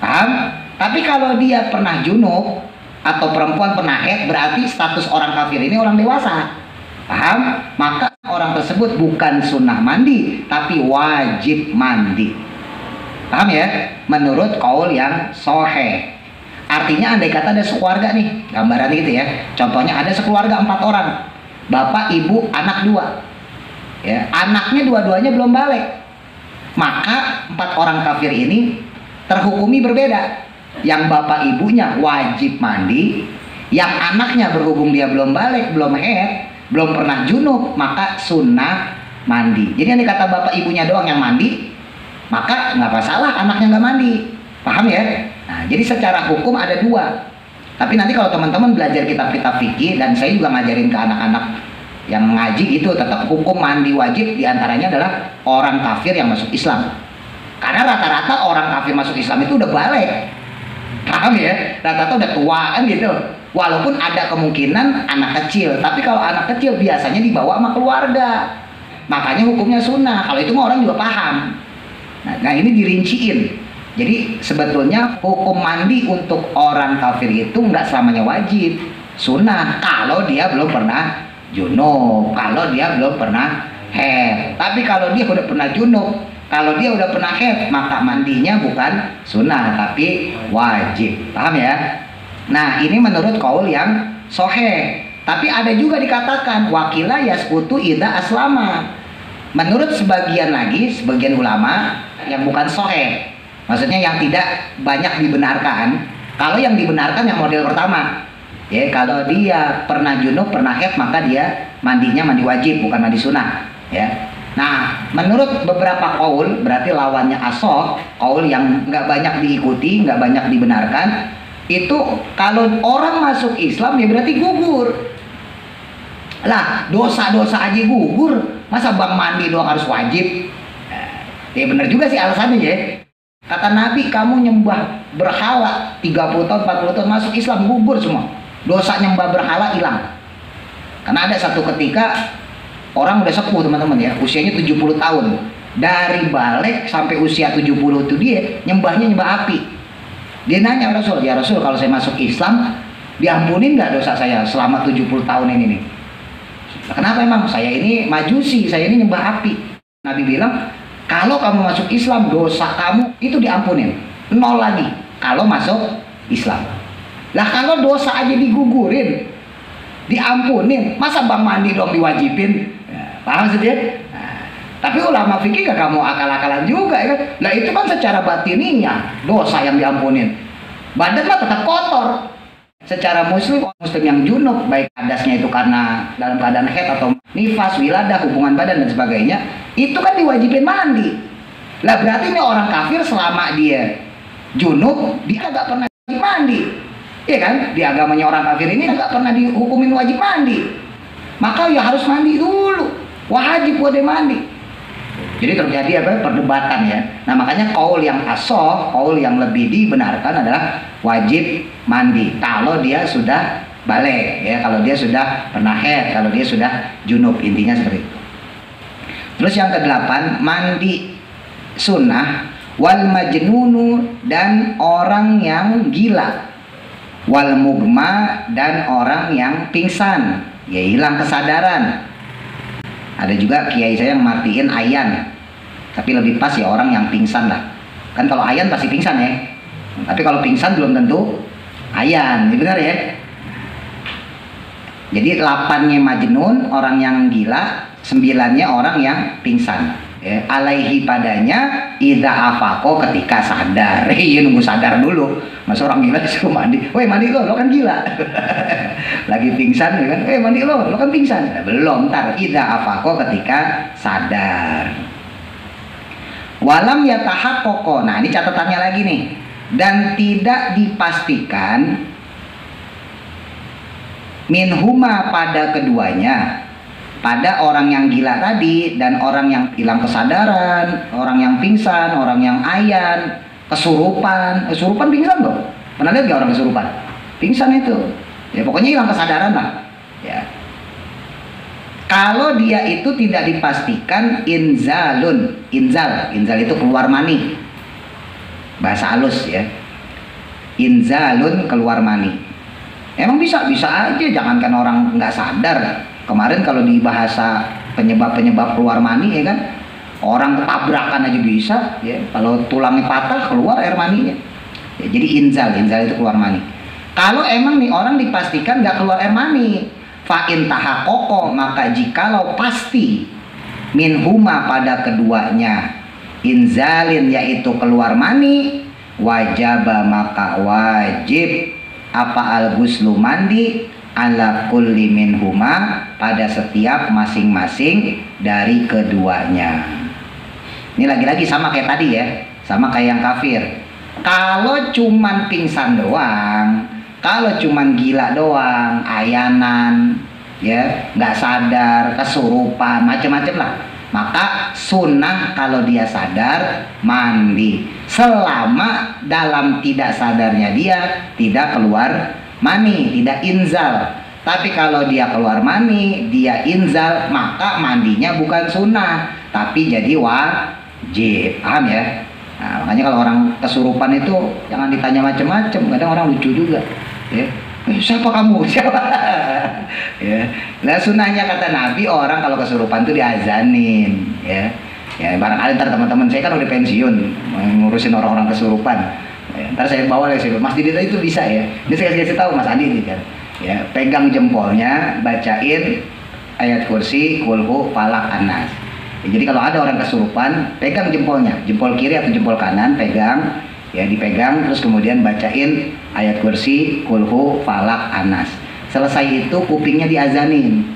paham? Tapi kalau dia pernah junub, atau perempuan pernah haid, berarti status orang kafir ini orang dewasa. Paham? Maka orang tersebut bukan sunnah mandi, tapi wajib mandi. Paham ya? Menurut qaul yang sahih. Artinya andai kata ada sekeluarga nih, gambarannya gitu ya. Contohnya ada sekeluarga 4 orang. Bapak, ibu, anak 2. Ya, anaknya dua-duanya belum balik. Maka 4 orang kafir ini terhukumi berbeda. Yang bapak ibunya wajib mandi, yang anaknya berhubung dia belum balik, belum haid, belum pernah junub, maka sunnah mandi. Jadi yang kata bapak ibunya doang yang mandi, maka nggak masalah anaknya nggak mandi. Paham ya? Nah, jadi secara hukum ada 2. Tapi nanti kalau teman-teman belajar kitab-kitab fikih, dan saya juga ngajarin ke anak-anak yang ngaji itu, tetap hukum mandi wajib diantaranya adalah orang kafir yang masuk Islam. Karena rata-rata orang kafir masuk Islam itu udah balik. Paham ya? Rata-rata udah tua kan gitu. Walaupun ada kemungkinan anak kecil, tapi kalau anak kecil biasanya dibawa sama keluarga. Makanya hukumnya sunnah. Kalau itu mah orang juga paham. Nah ini dirinciin. Jadi sebetulnya hukum mandi untuk orang kafir itu nggak selamanya wajib. Sunnah kalau dia belum pernah junub, kalau dia belum pernah haid. Tapi kalau dia udah pernah junub, kalau dia udah pernah haid, maka mandinya bukan sunnah tapi wajib. Paham ya? Nah ini menurut qaul yang sahih. Tapi ada juga dikatakan wakila yasqutu idza aslama. Menurut sebagian ulama yang bukan sahih, maksudnya yang tidak banyak dibenarkan. Kalau yang dibenarkan yang model pertama, ya kalau dia pernah junub, pernah haid, maka dia mandinya mandi wajib, bukan mandi sunnah. Ya. Nah, menurut beberapa qaul, berarti lawannya ashah, qaul yang nggak banyak diikuti, nggak banyak dibenarkan, itu kalau orang masuk Islam ya berarti gugur. Lah, dosa-dosa aja gugur, masa bang mandi doang harus wajib? Ya benar juga sih alasannya ya. Kata Nabi, kamu nyembah berhala 30 tahun, 40 tahun, masuk Islam gugur semua. Dosa nyembah berhala hilang. Karena ada satu ketika orang udah sepuh teman-teman ya, usianya 70 tahun. Dari balik sampai usia 70 itu dia nyembahnya nyembah api. Dia nanya Rasul, ya Rasul kalau saya masuk Islam diampunin nggak dosa saya selama 70 tahun ini nih? Kenapa emang? Saya ini majusi, saya ini nyembah api. Nabi bilang, kalau kamu masuk Islam dosa kamu itu diampunin, 0 lagi kalau masuk Islam. Lah kalau dosa aja digugurin, diampunin, masa bang mandi dong diwajibin? Paham maksudnya? Nah, tapi ulama fikih gak kamu akal-akalan juga ya kan? Lah itu kan secara batininya dosa yang diampunin. Badan mah tetap kotor. Secara muslim yang junub, baik hadasnya itu karena dalam keadaan haid atau nifas, wiladah, hubungan badan dan sebagainya, itu kan diwajibin mandi. Lah berarti ini orang kafir selama dia junub, dia gak pernah mandi. Iya kan? Di agamanya orang kafir ini gak pernah dihukumin wajib mandi. Maka ya harus mandi dulu. Wajib buat dia mandi. Jadi terjadi apa? Perdebatan ya. Nah makanya qaul yang ashah, qaul yang lebih dibenarkan adalah wajib mandi kalau dia sudah balik ya, kalau dia sudah pernah haid, kalau dia sudah junub, intinya seperti itu. Terus yang ke-8, mandi sunnah wal majnunu, dan orang yang gila, wal mugma, dan orang yang pingsan, ya hilang kesadaran. Ada juga kiai saya yang martiin ayan, tapi lebih pas ya orang yang pingsan lah. Kan kalau ayan pasti pingsan ya, tapi kalau pingsan belum tentu ayan, ini benar ya. Jadi 8-nya majnun, orang yang gila, 9-nya orang yang pingsan ya. Alaihi padanya idza afaqo, ketika sadar. Ya nunggu sadar dulu. Masa orang gila disuruh mandi, weh mandi lo kan gila. Lagi pingsan ya kan, mandi lo kan pingsan. Belum, ntar idza afaqo, ketika sadar. Walam yatahaqqaqo, nah ini catatannya lagi nih, dan tidak dipastikan minhuma, pada keduanya, pada orang yang gila tadi dan orang yang hilang kesadaran, orang yang pingsan, orang yang ayan, kesurupan pingsan loh. Pernah lihat gak orang kesurupan? Pingsan itu. Ya pokoknya hilang kesadaran lah. Ya. Kalau dia itu tidak dipastikan inzalun, inzal itu keluar mani. Bahasa halus ya. Inzalun, keluar mani. Emang bisa aja, jangankan orang nggak sadar. Kemarin kalau di bahasa penyebab keluar mani ya kan, orang ketabrakan aja bisa ya, kalau tulangnya patah keluar air maninya ya, jadi inzal itu keluar mani. Kalau emang nih orang dipastikan nggak keluar air mani, fa in tahaqqaqa, maka jikalau pasti minhuma pada keduanya inzalin yaitu keluar mani, wajaba maka wajib apa al-ghuslu mandi ala kulli minhuma pada setiap masing-masing dari keduanya. Ini lagi-lagi sama kayak tadi ya, sama kayak yang kafir. Kalau cuman pingsan doang, kalau cuman gila doang, ayanan, ya nggak sadar, kesurupan, macam-macam lah, maka sunnah kalau dia sadar mandi, selama dalam tidak sadarnya dia tidak keluar mani, tidak inzal. Tapi kalau dia keluar mani, dia inzal, maka mandinya bukan sunnah tapi jadi wajib. Paham ya? Nah, makanya kalau orang kesurupan itu jangan ditanya macam-macam, kadang orang lucu juga ya. Siapa kamu? Siapa? Ya. Nah, sunnahnya kata Nabi, orang kalau kesurupan itu diazanin ya. Ya barangkali ntar teman-teman saya kan udah pensiun ngurusin orang-orang kesurupan ya, ntar saya bawa ke situ. Mas Didi itu bisa ya, ini saya kasih tahu Mas Adi nih kan ya, pegang jempolnya, bacain ayat kursi, kulhu, falak, anas ya. Jadi kalau ada orang kesurupan, pegang jempolnya, jempol kiri atau jempol kanan, pegang ya, dipegang, terus kemudian bacain ayat kursi, kulhu, falak, anas. Selesai itu kupingnya diazanin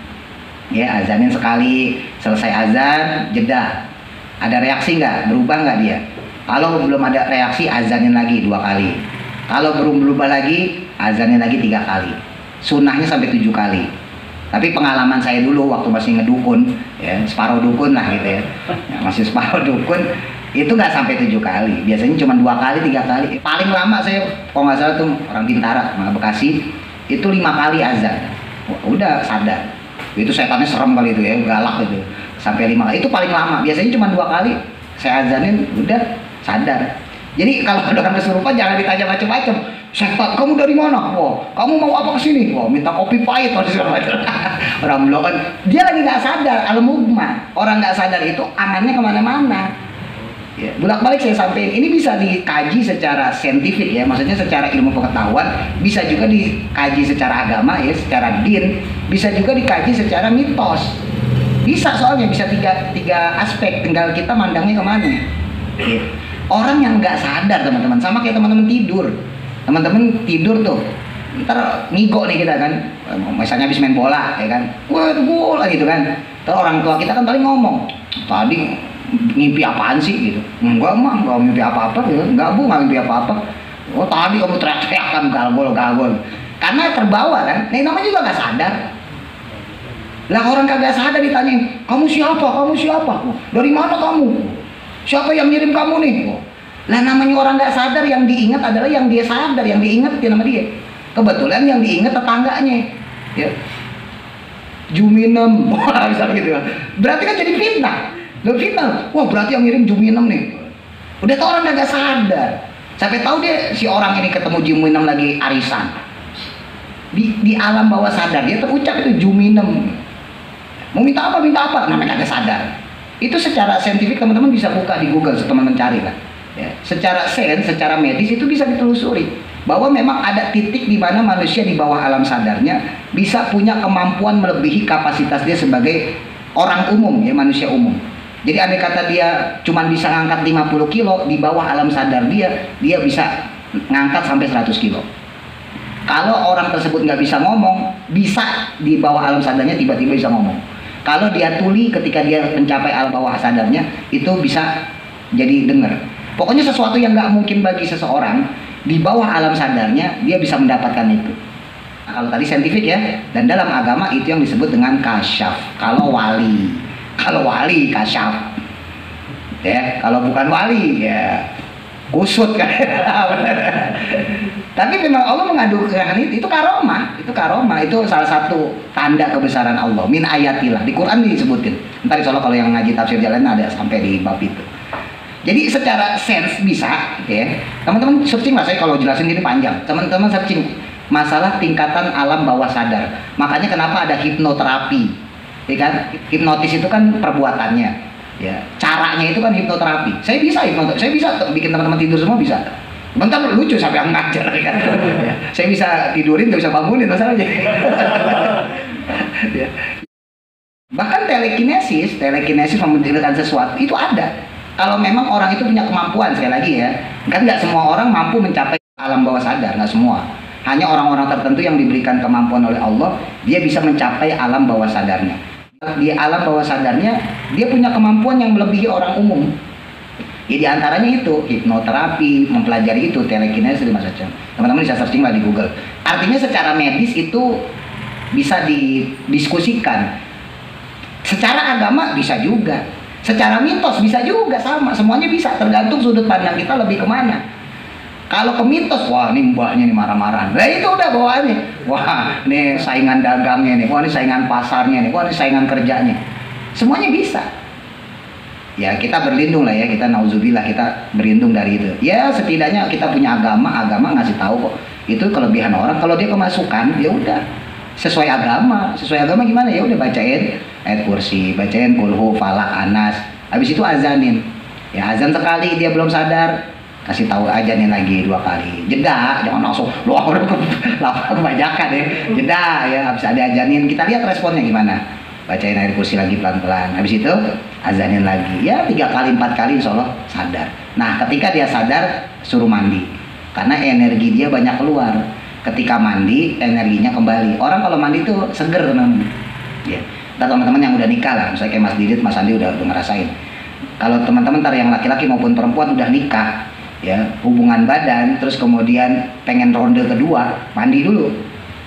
ya, azanin sekali, selesai azan jeda. Ada reaksi nggak? Berubah nggak dia? Kalau belum ada reaksi, azanin lagi 2 kali. Kalau belum berubah lagi, azanin lagi 3 kali. Sunnahnya sampai 7 kali. Tapi pengalaman saya dulu waktu masih ngedukun, ya separuh dukun lah gitu ya, masih separuh dukun, itu nggak sampai 7 kali. Biasanya cuma 2 kali, 3 kali. Paling lama saya, kalau nggak salah tuh orang Bintara, orang Bekasi, itu 5 kali azan. Udah sadar. Itu setannya serem kali itu ya, galak gitu. Sampai 5 kali, itu paling lama. Biasanya cuma 2 kali saya azanin udah sadar. Jadi kalau ada orang kesurupan jangan ditanya macam-macam. Setan, kamu dari mana? Wah, kamu mau apa kesini? Wah, minta kopi pahit. Orang belum kan, dia lagi nggak sadar, al-mugma. Orang nggak sadar itu amannya kemana-mana. Ya, bolak-balik saya sampaikan, ini bisa dikaji secara saintifik ya, maksudnya secara ilmu pengetahuan, bisa juga dikaji secara agama ya, secara din, bisa juga dikaji secara mitos. Bisa, soalnya bisa tiga aspek, tinggal kita mandangnya kemana ya. Orang yang nggak sadar teman-teman, sama kayak teman-teman tidur tuh, ntar ngigo nih kita kan, misalnya habis main bola ya kan, wah gol gitu kan, terus orang tua kita kan paling ngomong, tadi mimpi apaan sih gitu, enggak mimpi apa-apa gitu, enggak mimpi apa-apa, oh tadi kamu teriak-teriakan galgol, karena terbawa kan, nah namanya juga nggak sadar. Lah orang kagak sadar ditanyain, kamu siapa? Dari mana kamu? Siapa yang ngirim kamu nih? Lah namanya orang nggak sadar, yang diingat adalah yang dia sadar, yang diingat nama dia. Kebetulan yang diingat tetangganya, ya. Juminem, wah misalnya gitu. Berarti kan jadi fitnah. Lo fitnah, wah berarti yang ngirim Juminem nih. Udah tau orang kagak sadar. Sampai tahu dia si orang ini ketemu Juminem lagi arisan. Di alam bawah sadar dia terucap itu Juminem. Mau minta apa, namanya kagak sadar. Itu secara saintifik teman-teman bisa buka di Google, teman-teman cari lah. Ya, secara sains, secara medis itu bisa ditelusuri bahwa memang ada titik di mana manusia di bawah alam sadarnya bisa punya kemampuan melebihi kapasitas dia sebagai orang umum ya, manusia umum. Jadi andai kata dia cuma bisa ngangkat 50 kilo, di bawah alam sadar dia bisa ngangkat sampai 100 kilo. Kalau orang tersebut nggak bisa ngomong, bisa di bawah alam sadarnya tiba-tiba bisa ngomong. Kalau dia tuli, ketika dia mencapai alam bawah sadarnya, itu bisa jadi dengar. Pokoknya sesuatu yang nggak mungkin bagi seseorang, di bawah alam sadarnya dia bisa mendapatkan itu. Nah, kalau tadi saintifik ya, dan dalam agama itu yang disebut dengan kasyaf. Kalau wali kasyaf. Ya, kalau bukan wali ya kusut kan. Tapi memang Allah mengadukan itu karomah, itu salah satu tanda kebesaran Allah. Min ayatillah, di Quran disebutin. Ntar insyaallah kalau yang ngaji tafsir jalan ada sampai di bab itu. Jadi secara sense bisa, ya. Teman-teman searching lah, saya kalau jelasin ini panjang. Teman-teman searching masalah tingkatan alam bawah sadar. Makanya kenapa ada hipnoterapi, ya kan? Hipnotis itu kan perbuatannya, ya. Caranya itu kan hipnoterapi. Saya bisa bikin teman-teman tidur semua bisa. Bentar lucu sampai ngajar, ya kan? Ya. Saya bisa tidurin, nggak bisa bangunin masalahnya. Ya. Bahkan telekinesis membentukkan sesuatu itu ada. Kalau memang orang itu punya kemampuan, sekali lagi ya, kan nggak semua orang mampu mencapai alam bawah sadar, nggak semua. Hanya orang-orang tertentu yang diberikan kemampuan oleh Allah, dia bisa mencapai alam bawah sadarnya. Di alam bawah sadarnya, dia punya kemampuan yang melebihi orang umum. Ya di antaranya itu hipnoterapi, mempelajari itu telekinesis macam-macam. Teman-teman bisa searching lah di Google. Artinya secara medis itu bisa didiskusikan. Secara agama bisa juga. Secara mitos bisa juga, sama. Semuanya bisa, tergantung sudut pandang kita lebih kemana. Kalau ke mitos, wah ini mbaknya nih marah-marah. Nah itu udah bawaannya. Wah ini saingan dagangnya nih. Wah ini saingan pasarnya nih. Wah ini saingan kerjanya. Semuanya bisa. Ya kita berlindung lah ya. Kita nauzubillah, kita berlindung dari itu. Ya setidaknya kita punya agama ngasih tahu kok. Itu kelebihan orang. Kalau dia kemasukan, ya udah sesuai agama. Sesuai agama gimana? Ya udah bacain ayat kursi, bacain kulhu, falak, anas. Habis itu azanin. Ya azan sekali dia belum sadar, kasih tahu ajanin lagi 2 kali. Jeda, jangan langsung lu kebanyakan ya. Jeda ya, habis ada ajanin kita lihat responnya gimana. Bacain ayat kursi lagi pelan-pelan. Habis itu azanin lagi. Ya 3 kali 4 kali insyaallah sadar. Nah, ketika dia sadar suruh mandi. Karena energi dia banyak keluar. Ketika mandi energinya kembali. Orang kalau mandi tuh seger teman-teman. Ya. Nah, teman-teman yang udah nikah lah, misalnya kayak Mas Didit, Mas Andi udah ngerasain. Kalau teman-teman ntar yang laki-laki maupun perempuan udah nikah, ya hubungan badan, terus kemudian pengen ronde kedua, mandi dulu.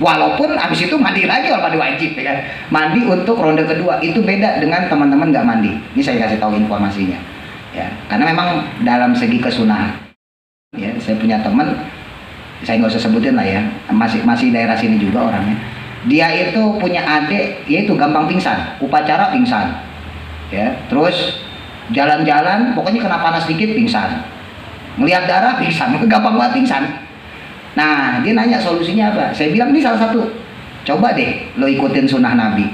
Walaupun habis itu mandi lagi, kalau mandi wajib, ya kan? Mandi untuk ronde kedua itu beda dengan teman-teman nggak mandi. Ini saya kasih tahu informasinya, ya. Karena memang dalam segi kesunahan, ya saya punya teman, saya nggak usah sebutin lah ya, masih daerah sini juga orangnya. Dia itu punya adik, yaitu gampang pingsan, upacara pingsan, ya. Terus jalan-jalan, pokoknya kena panas dikit pingsan. Ngelihat darah pingsan, gampang banget pingsan. Nah dia nanya solusinya apa, saya bilang ini salah satu, coba deh lo ikutin sunnah Nabi.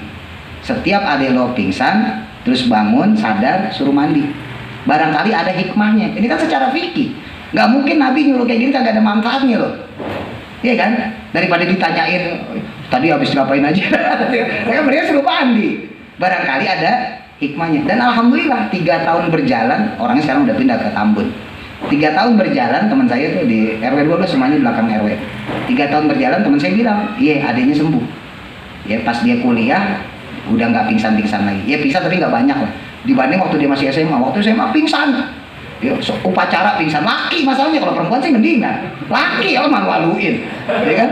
Setiap adik lo pingsan terus bangun sadar suruh mandi, barangkali ada hikmahnya. Ini kan secara fikih, nggak mungkin Nabi nyuruh kayak gini kagak ada manfaatnya loh, iya kan? Daripada ditanyain tadi habis ngapain aja, mereka mendingan suruh mandi, barangkali ada hikmahnya. Dan alhamdulillah 3 tahun berjalan, orangnya sekarang udah pindah ke Tambun. 3 tahun berjalan, teman saya tuh di RW 12, semuanya di belakang RW. 3 tahun berjalan, teman saya bilang, iya adiknya sembuh. Ya pas dia kuliah, udah nggak pingsan-pingsan lagi. Ya pingsan tapi nggak banyak lah. Dibanding waktu dia masih SMA. Waktu SMA pingsan. Ya, upacara pingsan. Laki masalahnya, kalau perempuan sih mendingan. Laki ya malu-maluin. Ya kan?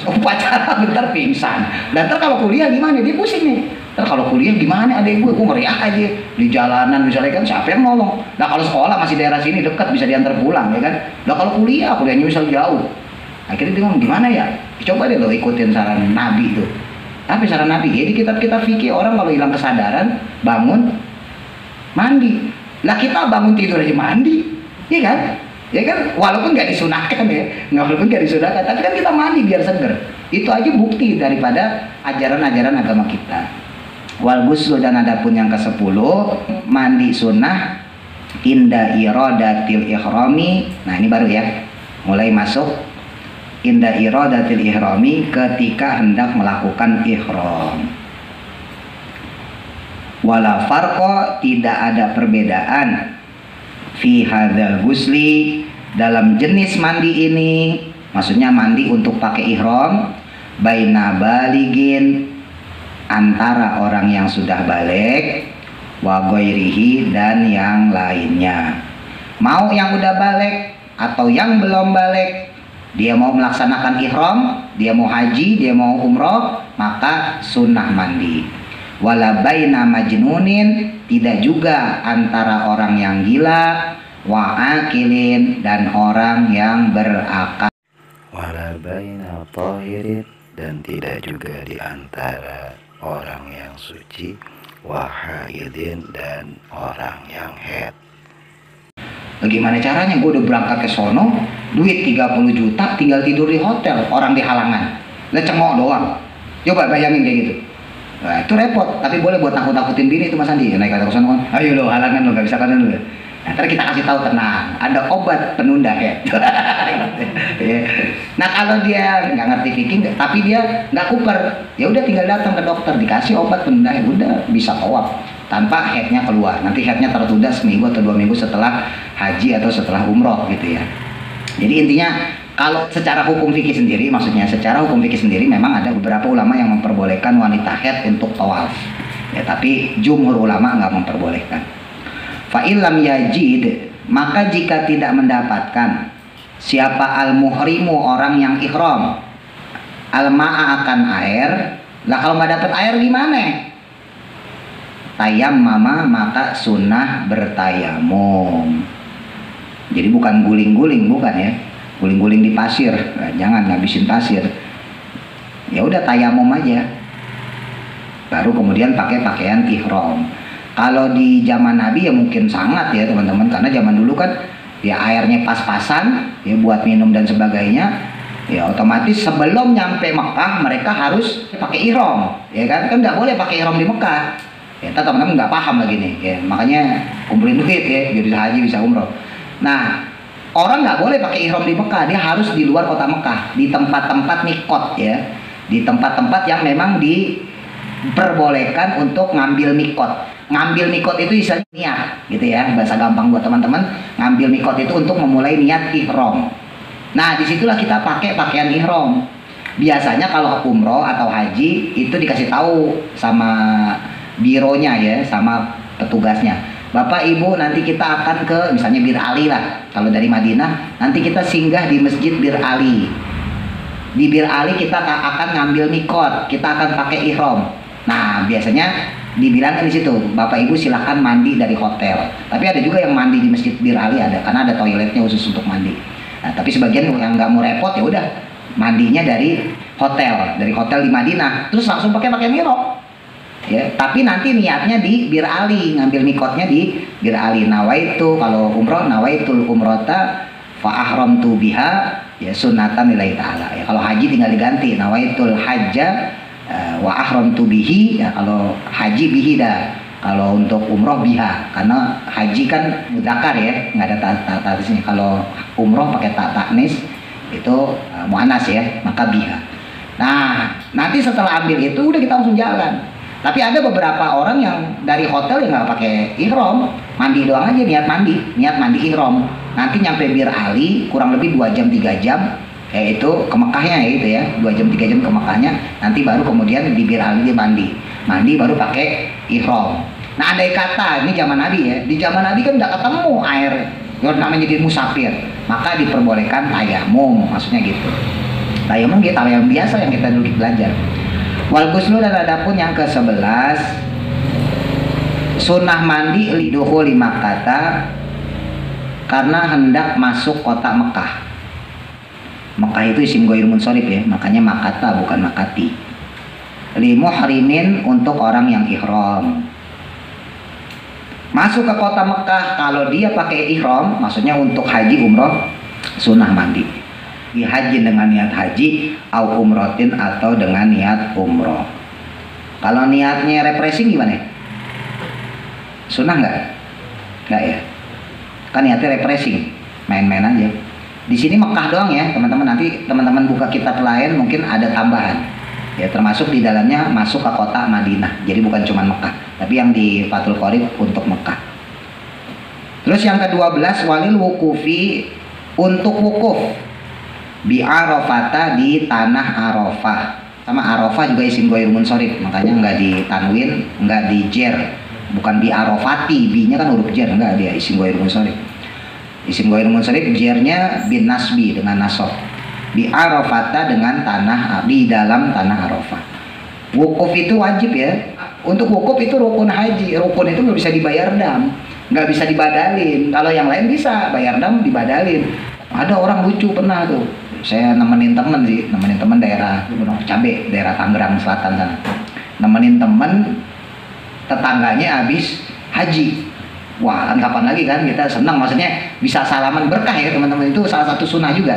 Upacara bentar pingsan. Dan ntar kalau kuliah gimana? Dia pusing nih. Ntar kalau kuliah gimana adek gue ngeriak aja di jalanan misalnya kan, siapa yang nolong? Nah kalau sekolah masih daerah sini dekat bisa diantar pulang ya kan. Nah kalau kuliahnya misal jauh, akhirnya dia ngomong gimana ya? Coba deh lo ikutin saran Nabi itu. Tapi saran Nabi, ya di kitab-kitab fikih orang kalau hilang kesadaran bangun mandi. Lah kita bangun tidur aja mandi, ya kan? Ya kan, walaupun nggak disunahkan ya, walaupun nggak disunahkan, tapi kan kita mandi biar seger. Itu aja bukti daripada ajaran-ajaran agama kita. Wal ghuslu, dan adapun yang ke-10 mandi sunnah inda iradatil ihrami. Nah ini baru ya, mulai masuk inda iradatil ihrami, ketika hendak melakukan ihram. Wala farqa, tidak ada perbedaan fi hadzal ghusli, dalam jenis mandi ini, maksudnya mandi untuk pakai ihram, baina baligin, antara orang yang sudah balik, wa ghairihi, dan yang lainnya. Mau yang udah balik atau yang belum balik, dia mau melaksanakan ihram, dia mau haji, dia mau umroh, maka sunnah mandi. Wala baina majnunin, tidak juga antara orang yang gila, wa akilin, dan orang yang berakal. Wala baina tahirin, dan tidak juga di antara orang yang suci, wa haidin, dan orang yang haid. Gimana caranya? Gue udah berangkat ke sono, duit 30 juta, tinggal tidur di hotel, orang di halangan. Lah cengok doang. Coba bayangin kayak gitu. Nah, itu repot, tapi boleh buat nakut-nakutin bini itu Mas Andi. Naik ke sono, ayo lo halangan lo, gak bisa kanan lo. Nah, ntar kita kasih tahu, tenang, ada obat penunda ya. Nah kalau dia nggak ngerti fikih, tapi dia nggak kuper, ya udah tinggal datang ke dokter, dikasih obat penunda, ya udah bisa tawaf tanpa headnya keluar. Nanti headnya tertunda seminggu atau 2 minggu setelah haji atau setelah umroh gitu ya. Jadi intinya kalau secara hukum fikih sendiri, maksudnya secara hukum fikih sendiri memang ada beberapa ulama yang memperbolehkan wanita head untuk tawaf. Ya, tapi jumhur ulama nggak memperbolehkan. Fa'ilam yajid, maka jika tidak mendapatkan siapa al-muhrimu, orang yang ihram, al-ma'a akan air, lah kalau nggak dapat air gimana? Tayammama, maka sunnah bertayamum. Jadi bukan guling-guling, bukan ya, guling-guling di pasir, nah, jangan ngabisin pasir. Ya udah tayamum aja, baru kemudian pakai pakaian ihram. Kalau di zaman Nabi ya mungkin sangat ya teman-teman, karena zaman dulu kan ya airnya pas-pasan ya buat minum dan sebagainya. Ya otomatis sebelum nyampe Mekah mereka harus pakai ihram, ya kan nggak boleh pakai ihram di Mekah. Ya teman-teman nggak paham lagi nih, ya makanya kumpulin duit ya biar bisa haji bisa umroh. Nah orang nggak boleh pakai ihram di Mekah, dia harus di luar kota Mekah, di tempat-tempat mikot ya, di tempat-tempat yang memang diperbolehkan untuk ngambil mikot. Ngambil mikot itu istilahnya niat gitu ya, bahasa gampang buat teman-teman. Ngambil mikot itu untuk memulai niat ihram. Nah disitulah kita pakai pakaian ihram. Biasanya kalau umroh atau haji itu dikasih tahu sama bironya ya, sama petugasnya, Bapak Ibu nanti kita akan ke misalnya Bir Ali lah, kalau dari Madinah nanti kita singgah di Masjid Bir Ali. Di Bir Ali kita akan ngambil mikot, kita akan pakai ihram. Nah biasanya dibilang di situ, Bapak Ibu silahkan mandi dari hotel. Tapi ada juga yang mandi di Masjid Bir Ali ada, karena ada toiletnya khusus untuk mandi. Nah, tapi sebagian yang nggak mau repot ya udah mandinya dari hotel di Madinah, terus langsung pakai ihram. Ya, tapi nanti niatnya di Bir Ali, ngambil mikotnya di Bir Ali. Nawaitu, kalau umroh nawaitul umrota fa ahramtu biha, ya sunnatan lillahi ta'ala. Ya, kalau haji tinggal diganti nawaitul hajja wa ahramtu bihi, ya kalau haji bihi dah, kalau untuk umroh biha, karena haji kan mudzakkar ya, nggak ada tanisnya. Kalau umroh pakai tanis itu muannas ya, maka biha. Nah nanti setelah ambil itu udah kita langsung jalan. Tapi ada beberapa orang yang dari hotel yang nggak pakai ihram, mandi doang aja, niat mandi ihram. Nanti nyampe Bir Ali kurang lebih 2 jam 3 jam, itu ke Mekahnya ya, gitu ya, 2 jam 3 jam ke Mekahnya. Nanti baru kemudian di Bir Ali dia mandi baru pakai ihram. Nah andai kata ini zaman Nabi ya, di zaman Nabi kan nggak ketemu air yang namanya jadi musafir, maka diperbolehkan tayamum, maksudnya gitu. Tayamum gitu, yang biasa yang kita dulu belajar. Wal ghuslu, dan adapun yang ke-11 sunnah mandi lidukhuli Makkah, karena hendak masuk kota Mekah. Mekah itu isim ghair munsharif ya, makanya Makkah bukan Makati. Li muhrimin, untuk orang yang ihram. Masuk ke kota Mekah kalau dia pakai ihram, maksudnya untuk haji umroh, sunnah mandi. Haji dengan niat haji, au umrotin, atau dengan niat umroh. Kalau niatnya refreshing gimana? Sunnah nggak? Nggak ya? Kan niatnya refreshing, main-main aja. Di sini Mekah doang ya teman-teman. Nanti teman-teman buka kitab lain mungkin ada tambahan. Ya termasuk di dalamnya masuk ke kota Madinah. Jadi bukan cuma Mekah, tapi yang di Fathul Qorib untuk Mekah. Terus yang ke-12 walil wukufi, untuk wukuf bi Arafata, di tanah Arafah. Sama Arafah juga isim ghair munsharif, makanya nggak ditanwin, nggak dijer. Bukan bi Arafati, bi-nya kan huruf jer, enggak, dia isim ghair munsharif. Isim ghair munsharif jernya bin nasbi dengan nasab. Bi Arafata, dengan tanah, di dalam tanah Arafah. Wukuf itu wajib ya. Untuk wukuf itu rukun haji. Rukun itu nggak bisa dibayar dam, nggak bisa dibadalin. Kalau yang lain bisa bayar dam, dibadalin. Ada orang lucu pernah tuh, saya nemenin temen daerah Cabe, daerah Tangerang Selatan sana. Nemenin temen, tetangganya habis haji. Wah, kan kapan lagi kan kita senang, maksudnya bisa salaman berkah ya teman-teman. Itu salah satu sunnah juga.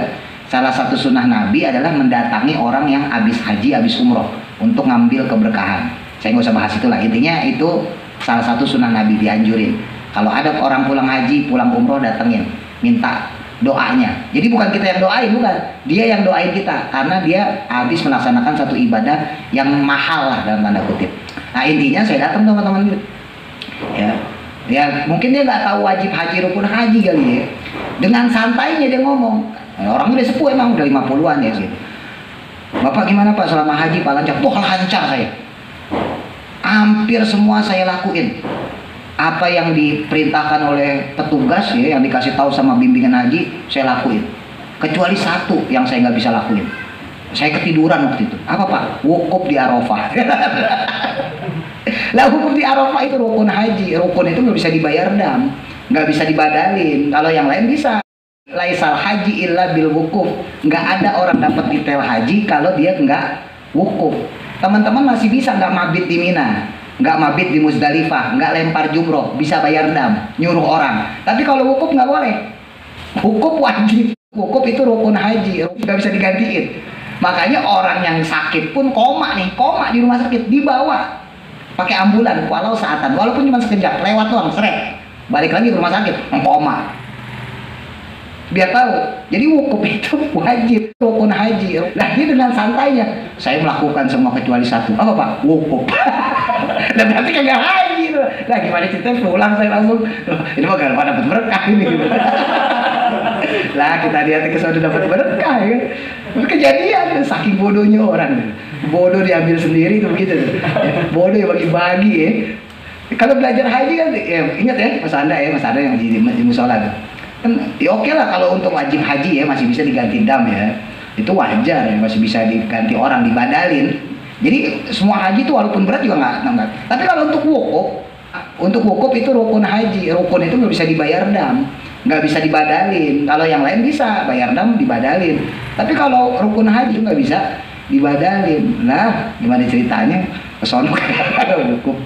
Salah satu sunnah Nabi adalah mendatangi orang yang habis haji, habis umroh untuk ngambil keberkahan. Saya nggak usah bahas itu lah. Intinya itu salah satu sunnah Nabi, dianjurin. Kalau ada orang pulang haji, pulang umroh, datengin, minta doanya. Jadi bukan kita yang doain, bukan. Dia yang doain kita karena dia habis melaksanakan satu ibadah yang mahal lah dalam tanda kutip. Nah intinya saya datang teman-teman gitu. Ya mungkin dia nggak tahu wajib haji rukun haji kali ya. Dengan santainya dia ngomong. Orang udah sepuh emang udah 50-an ya gitu. Bapak gimana Pak selama haji Pak lancar? Wah lancar saya. Hampir semua saya lakuin. Apa yang diperintahkan oleh petugas ya, yang dikasih tahu sama bimbingan haji, saya lakuin. Kecuali satu yang saya nggak bisa lakuin. Saya ketiduran waktu itu. Apa Pak? Wukuf di Arafah. Lah wukuf di Arafah itu rukun haji. Rukun itu nggak bisa dibayar dam, nggak bisa dibadalin. Kalau yang lain bisa. Laisal haji illa bil wukuf. Nggak ada orang dapat detail haji kalau dia nggak wukuf. Teman-teman masih bisa nggak mabit di Mina, nggak mabit di Muzdalifah, nggak lempar jumroh, bisa bayar dam, nyuruh orang. Tapi kalau wukuf nggak boleh. Wukuf wajib. Wukuf itu rukun haji, nggak bisa digantiin. Makanya orang yang sakit pun koma di rumah sakit, dibawa pakai ambulan, walau saatan, walaupun cuma sekejap, lewat doang, seret, balik lagi ke rumah sakit, koma. Biar tahu. Jadi wukuf itu wajib, rukun haji. Nah dia dengan santainya, saya melakukan semua kecuali satu. Apa Pak? Wukuf. Dan berarti kagak haji. Nah gimana ceritanya pulang saya langsung, ini mah gak dapat berkah ini. Lah kita lihat ke sana dapat berkah ya. Kejadian saking bodohnya orang. Bodoh diambil sendiri itu begitu. Bodoh yang bagi-bagi ya. Kalau belajar haji kan ya, ingat ya Mas Anda yang di musola tuh. Kan ya oke lah kalau untuk wajib haji ya masih bisa diganti dam ya. Itu wajar ya, masih bisa diganti orang, dibadalin. Jadi semua haji itu walaupun berat juga nggak. Tapi kalau untuk wukuf itu rukun haji. Rukun itu nggak bisa dibayar dam, nggak bisa dibadalin. Kalau yang lain bisa bayar dam, dibadalin. Tapi kalau rukun haji itu nggak bisa dibadalin. Lah gimana ceritanya? Kesono ada wukuf.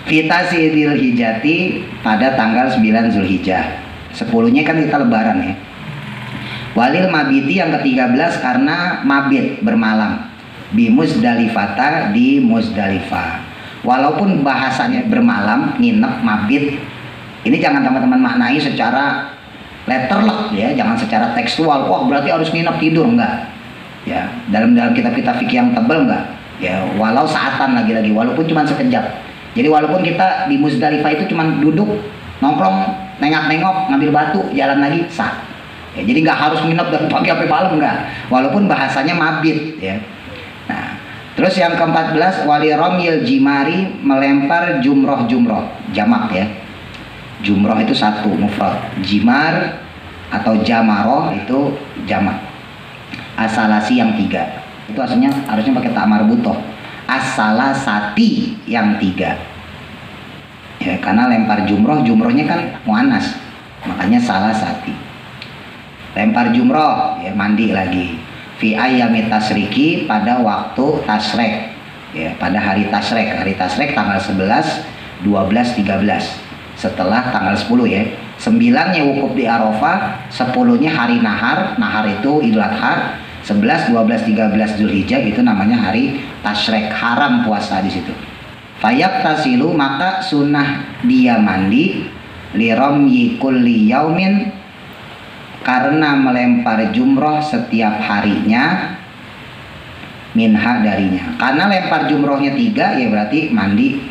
Fita Sidil Hijjati pada tanggal 9 Zulhijjah. 10-nya kan kita lebaran ya. Walil mabiti yang ke-13 karena mabit bermalam. Bi Muzdalifata di Muzdalifah. Walaupun bahasanya bermalam, nginep, mabit. Ini jangan teman-teman maknai secara letterlock ya, jangan secara tekstual. Wah, berarti harus nginep tidur, enggak. Ya, dalam kitab-kitab fikih yang tebal enggak. Ya, walau saatan lagi-lagi, walaupun cuma sekejap. Jadi walaupun kita di Muzdalifah itu cuma duduk, nongkrong, nengok-nengok, ngambil batu, jalan lagi, sah. Ya, jadi nggak harus nginep dari pagi sampai malam, enggak. Walaupun bahasanya mabit ya. Nah, terus yang ke-14 wali romil jimari, melempar jumroh jamak ya. Jumroh itu satu mufrad, jimar atau jamaroh itu jamak. Asalasi yang 3 itu aslinya harusnya pakai tak marbutoh. Asalasati yang 3 ya, karena lempar jumrohnya kan muannas, makanya salasati. Lempar jumroh ya, mandi lagi. Fi ayyami tasriki, pada waktu tasrek ya, pada hari tasrek tanggal 11, 12, 13 setelah tanggal 10 ya. 9-nya wukuf di Arafah, 10-nya hari nahar itu Idul Adha, 11, 12, 13 Zulhijjah itu namanya hari tasrek, haram puasa di situ. Fayak tasilu, maka sunnah dia mandi liramyi kulli yaumin, karena melempar jumroh setiap harinya, minha darinya. Karena lempar jumrohnya 3 ya berarti mandi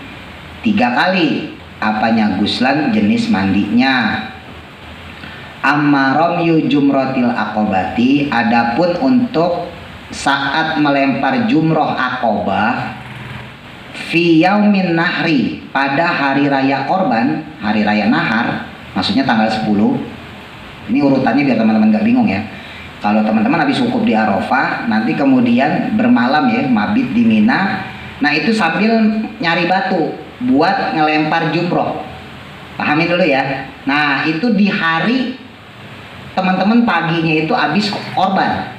3 kali. Apanya? Guslan, jenis mandinya. Amma ramyu jumrotil aqobati, adapun untuk saat melempar jumroh aqobah fi yaumin nahri, pada hari raya korban, hari raya nahar, maksudnya tanggal 10. Ini urutannya biar teman-teman gak bingung ya. Kalau teman-teman habis wukuf di Arafah, nanti kemudian bermalam ya, mabit di Mina. Nah itu sambil nyari batu buat ngelempar jumroh. Pahami dulu ya. Nah itu di hari teman-teman paginya itu habis korban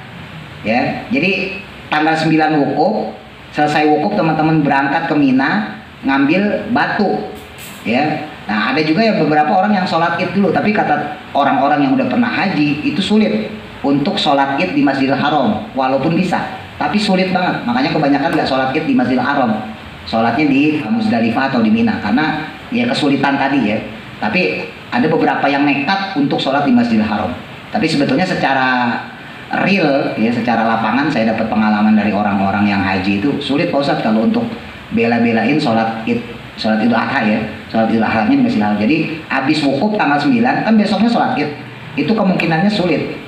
ya. Jadi tanggal 9 wukuf, selesai wukuf teman-teman berangkat ke Mina, ngambil batu ya. Nah, ada juga yang beberapa orang yang sholat id dulu, tapi kata orang-orang yang udah pernah haji itu sulit untuk sholat id di Masjidil Haram, walaupun bisa, tapi sulit banget. Makanya kebanyakan nggak sholat id di Masjidil Haram, sholatnya di Muzdalifah atau di Mina, karena ya kesulitan tadi ya. Tapi ada beberapa yang nekat untuk sholat di Masjidil Haram. Tapi sebetulnya secara real ya, secara lapangan saya dapat pengalaman dari orang-orang yang haji itu sulit Pak Ustadz kalau untuk bela-belain sholat id, sholat Idul Adha ya, sholat Idul Adha nya di Masjidil Haram. Jadi habis wukuf tanggal 9 kan besoknya sholat id, itu kemungkinannya sulit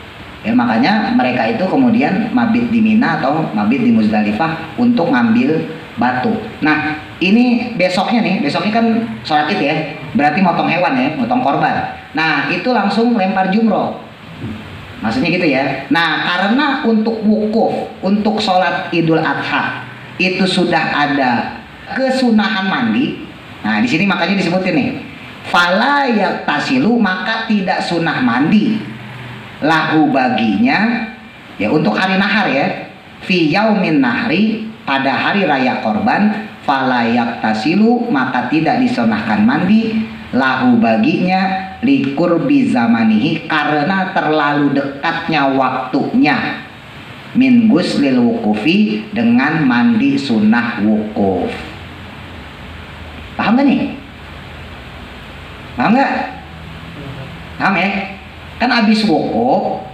ya, makanya mereka itu kemudian mabit di Mina atau mabit di Muzdalifah untuk ngambil batu. Nah ini besoknya kan sholat id ya, berarti motong hewan ya, motong korban. Nah itu langsung lempar jumroh, maksudnya gitu ya. Nah karena untuk wukuf, untuk sholat Idul Adha itu sudah ada kesunahan mandi. Nah di sini makanya disebutin nih, fala yaktasilu, maka tidak sunah mandi lahu baginya ya untuk hari nahar ya, fi yaumin nahri, pada hari raya korban, fala yaktasilu, maka tidak disunahkan mandi lahu baginya liqurbi zamanihi, karena terlalu dekatnya waktunya, min guslil wukufi, dengan mandi sunnah wukuf. Paham gak nih? Paham gak? Paham ya? Kan abis wukuf,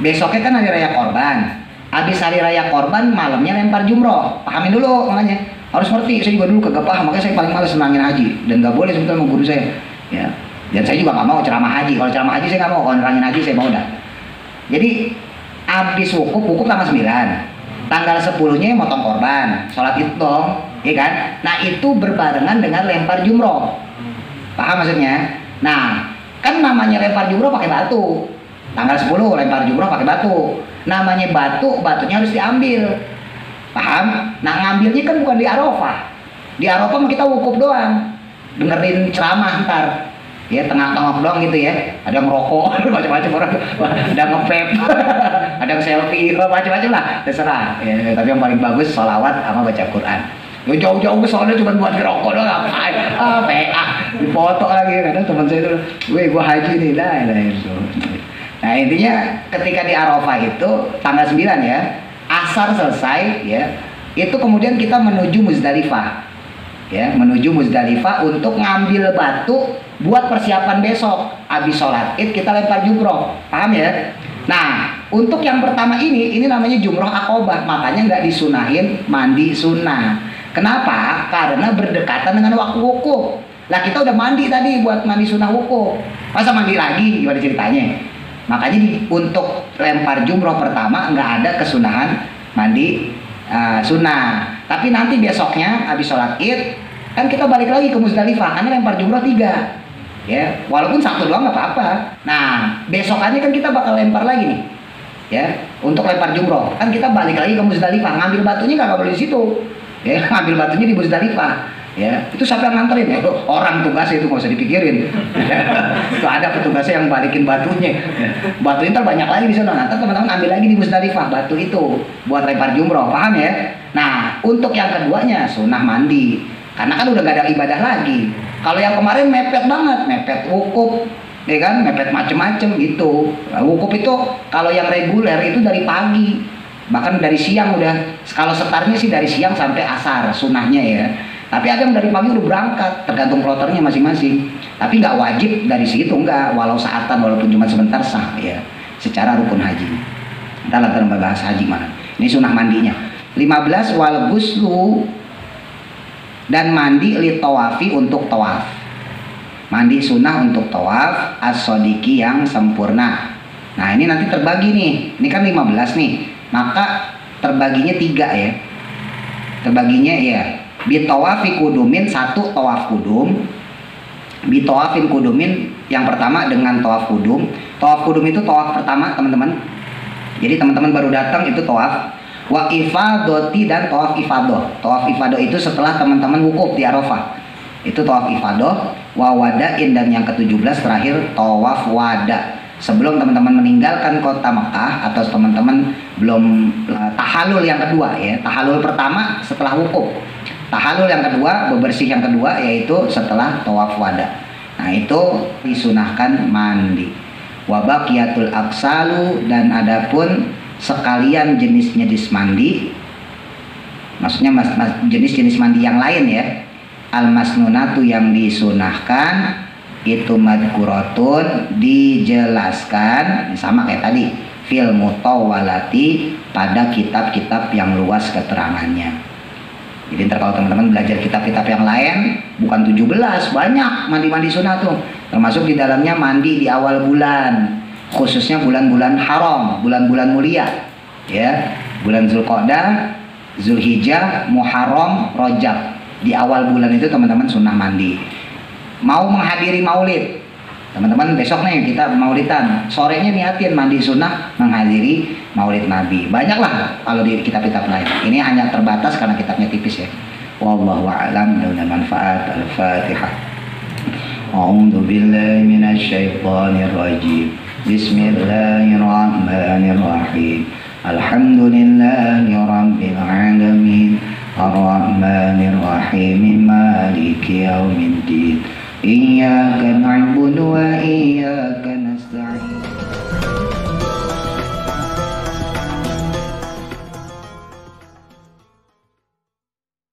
besoknya kan hari raya korban. Abis hari raya korban, malamnya lempar jumroh. Pahamin dulu makanya. Harus ngerti, saya juga dulu kagak paham, makanya saya paling males senangin haji. Dan gak boleh sebetulnya sama guru saya ya. Dan saya juga gak mau ceramah haji. Kalau ceramah haji saya gak mau, kalau nerangin haji saya mau dah. Jadi abis wukuf tanggal 9, tanggal 10 nya motong korban, sholat id dong, ya kan? Nah itu berbarengan dengan lempar jumroh. Paham maksudnya? Nah kan namanya lempar jumroh pakai batu, tanggal 10 lempar jumroh pakai batu, namanya batunya harus diambil. Paham? Nah ngambilnya kan bukan di Arafah. Di Arafah mah kita wukuf doang, dengerin ceramah ntar ya, tengah-tengah doang gitu ya, ada yang ngerokok macam-macam orang, ada nge-vape ada yang selfie, macam-macam lah, terserah ya. Tapi yang paling bagus sholawat sama baca Quran. Ya jauh-jauh ke soalnya cuma buat ngerokok doang, ngapain? PA dipoto lagi. Kadang teman saya itu, gua haji nih lah itu. Nah intinya ketika di Arafah itu tanggal 9 ya, asar selesai ya, itu kemudian kita menuju Muzdalifah ya, menuju Muzdalifah untuk ngambil batu buat persiapan besok. Habis sholat id kita lempar jumroh, paham ya? Nah untuk yang pertama ini namanya jumroh akobah, makanya nggak disunahin mandi sunnah. Kenapa? Karena berdekatan dengan waktu wukuf. Lah kita udah mandi tadi buat mandi sunnah wukuf, masa mandi lagi, gimana ceritanya? Makanya untuk lempar jumroh pertama nggak ada kesunahan mandi sunnah. Tapi nanti besoknya habis sholat id kan kita balik lagi ke Muzdalifah karena lempar jumroh 3 ya, walaupun satu doang nggak apa-apa. Nah besokannya kan kita bakal lempar lagi nih ya, untuk lempar jumroh kan kita balik lagi ke Muzdalifah, ngambil batunya nggak boleh di situ ya, ngambil batunya di Muzdalifah ya. Itu siapa yang nganterin ya? Orang tugasnya itu nggak usah dipikirin ya. Itu ada petugasnya yang balikin batunya ya. Batu itu banyak lagi di sana, nanti teman-teman ambil lagi di Muzdalifah batu itu buat lempar jumroh, paham ya? Nah untuk yang keduanya sunnah mandi, karena kan udah gak ada ibadah lagi. Kalau yang kemarin mepet banget, mepet wukuf ya kan, mepet macem-macem gitu. Nah, wukuf itu kalau yang reguler itu dari pagi, bahkan dari siang udah. Kalau setarnya sih dari siang sampai asar sunnahnya ya. Tapi ada yang dari pagi udah berangkat, tergantung kloternya masing-masing. Tapi nggak wajib dari situ, nggak, walau saatan, walaupun cuma sebentar sah ya, secara rukun haji. Ntar bahas haji mana. Ini sunnah mandinya. 15 wal guslu, dan mandi li tawafi, untuk tawaf. Mandi sunnah untuk tawaf as-sodiki, yang sempurna. Nah ini nanti terbagi nih, ini kan 15 nih, maka terbaginya 3 ya. Terbaginya ya, bitawafi kudumin, 1 tawaf kudum. Bitawafin kudumin, yang pertama dengan tawaf kudum. Tawaf kudum itu tawaf pertama teman-teman. Jadi teman-teman baru datang itu tawaf. Wa ifadoti, dan tawaf ifadoh. Tawaf ifadoh itu setelah teman-teman wukuf di Arafah, itu tawaf ifadoh. Wa wadain, dan yang ke-17 terakhir tawaf wada, sebelum teman-teman meninggalkan kota Mekah atau teman-teman belum tahalul yang kedua ya. Tahalul pertama setelah wukuf, tahalul yang kedua, bebersih yang kedua, yaitu setelah tawaf wada. Nah itu disunahkan mandi. Wa baqiyatul aksalu, dan adapun sekalian jenis-jenis mandi, maksudnya jenis-jenis mandi yang lain ya, al masnunatu yang disunahkan itu madkuratun dijelaskan sama kayak tadi fil mutawwalati pada kitab-kitab yang luas keterangannya. Jadi ntar kalau teman-teman belajar kitab-kitab yang lain, bukan 17, banyak mandi-mandi sunnah tuh. Termasuk di dalamnya mandi di awal bulan, khususnya bulan-bulan haram, bulan-bulan mulia ya, bulan Zulqa'dah, Zulhijjah, Muharram, Rajab. Di awal bulan itu teman-teman sunnah mandi. Mau menghadiri maulid, teman-teman besok nih kita maulidan, sorenya niatin mandi sunnah menghadiri maulid Nabi. Banyaklah kalau di kitab-kitab lain. Ini hanya terbatas karena kitabnya tipis ya. Wallahu a'lam. Mudah manfaat. Al-Fatihah. A'udzu billahi minasy syaithanir rajim. Bismillahirrahmanirrahim. Alhamdulillahi rabbil alamin. Ar-Rahmanir Rahim. Maliki yaumiddin. Iyyaka na'budu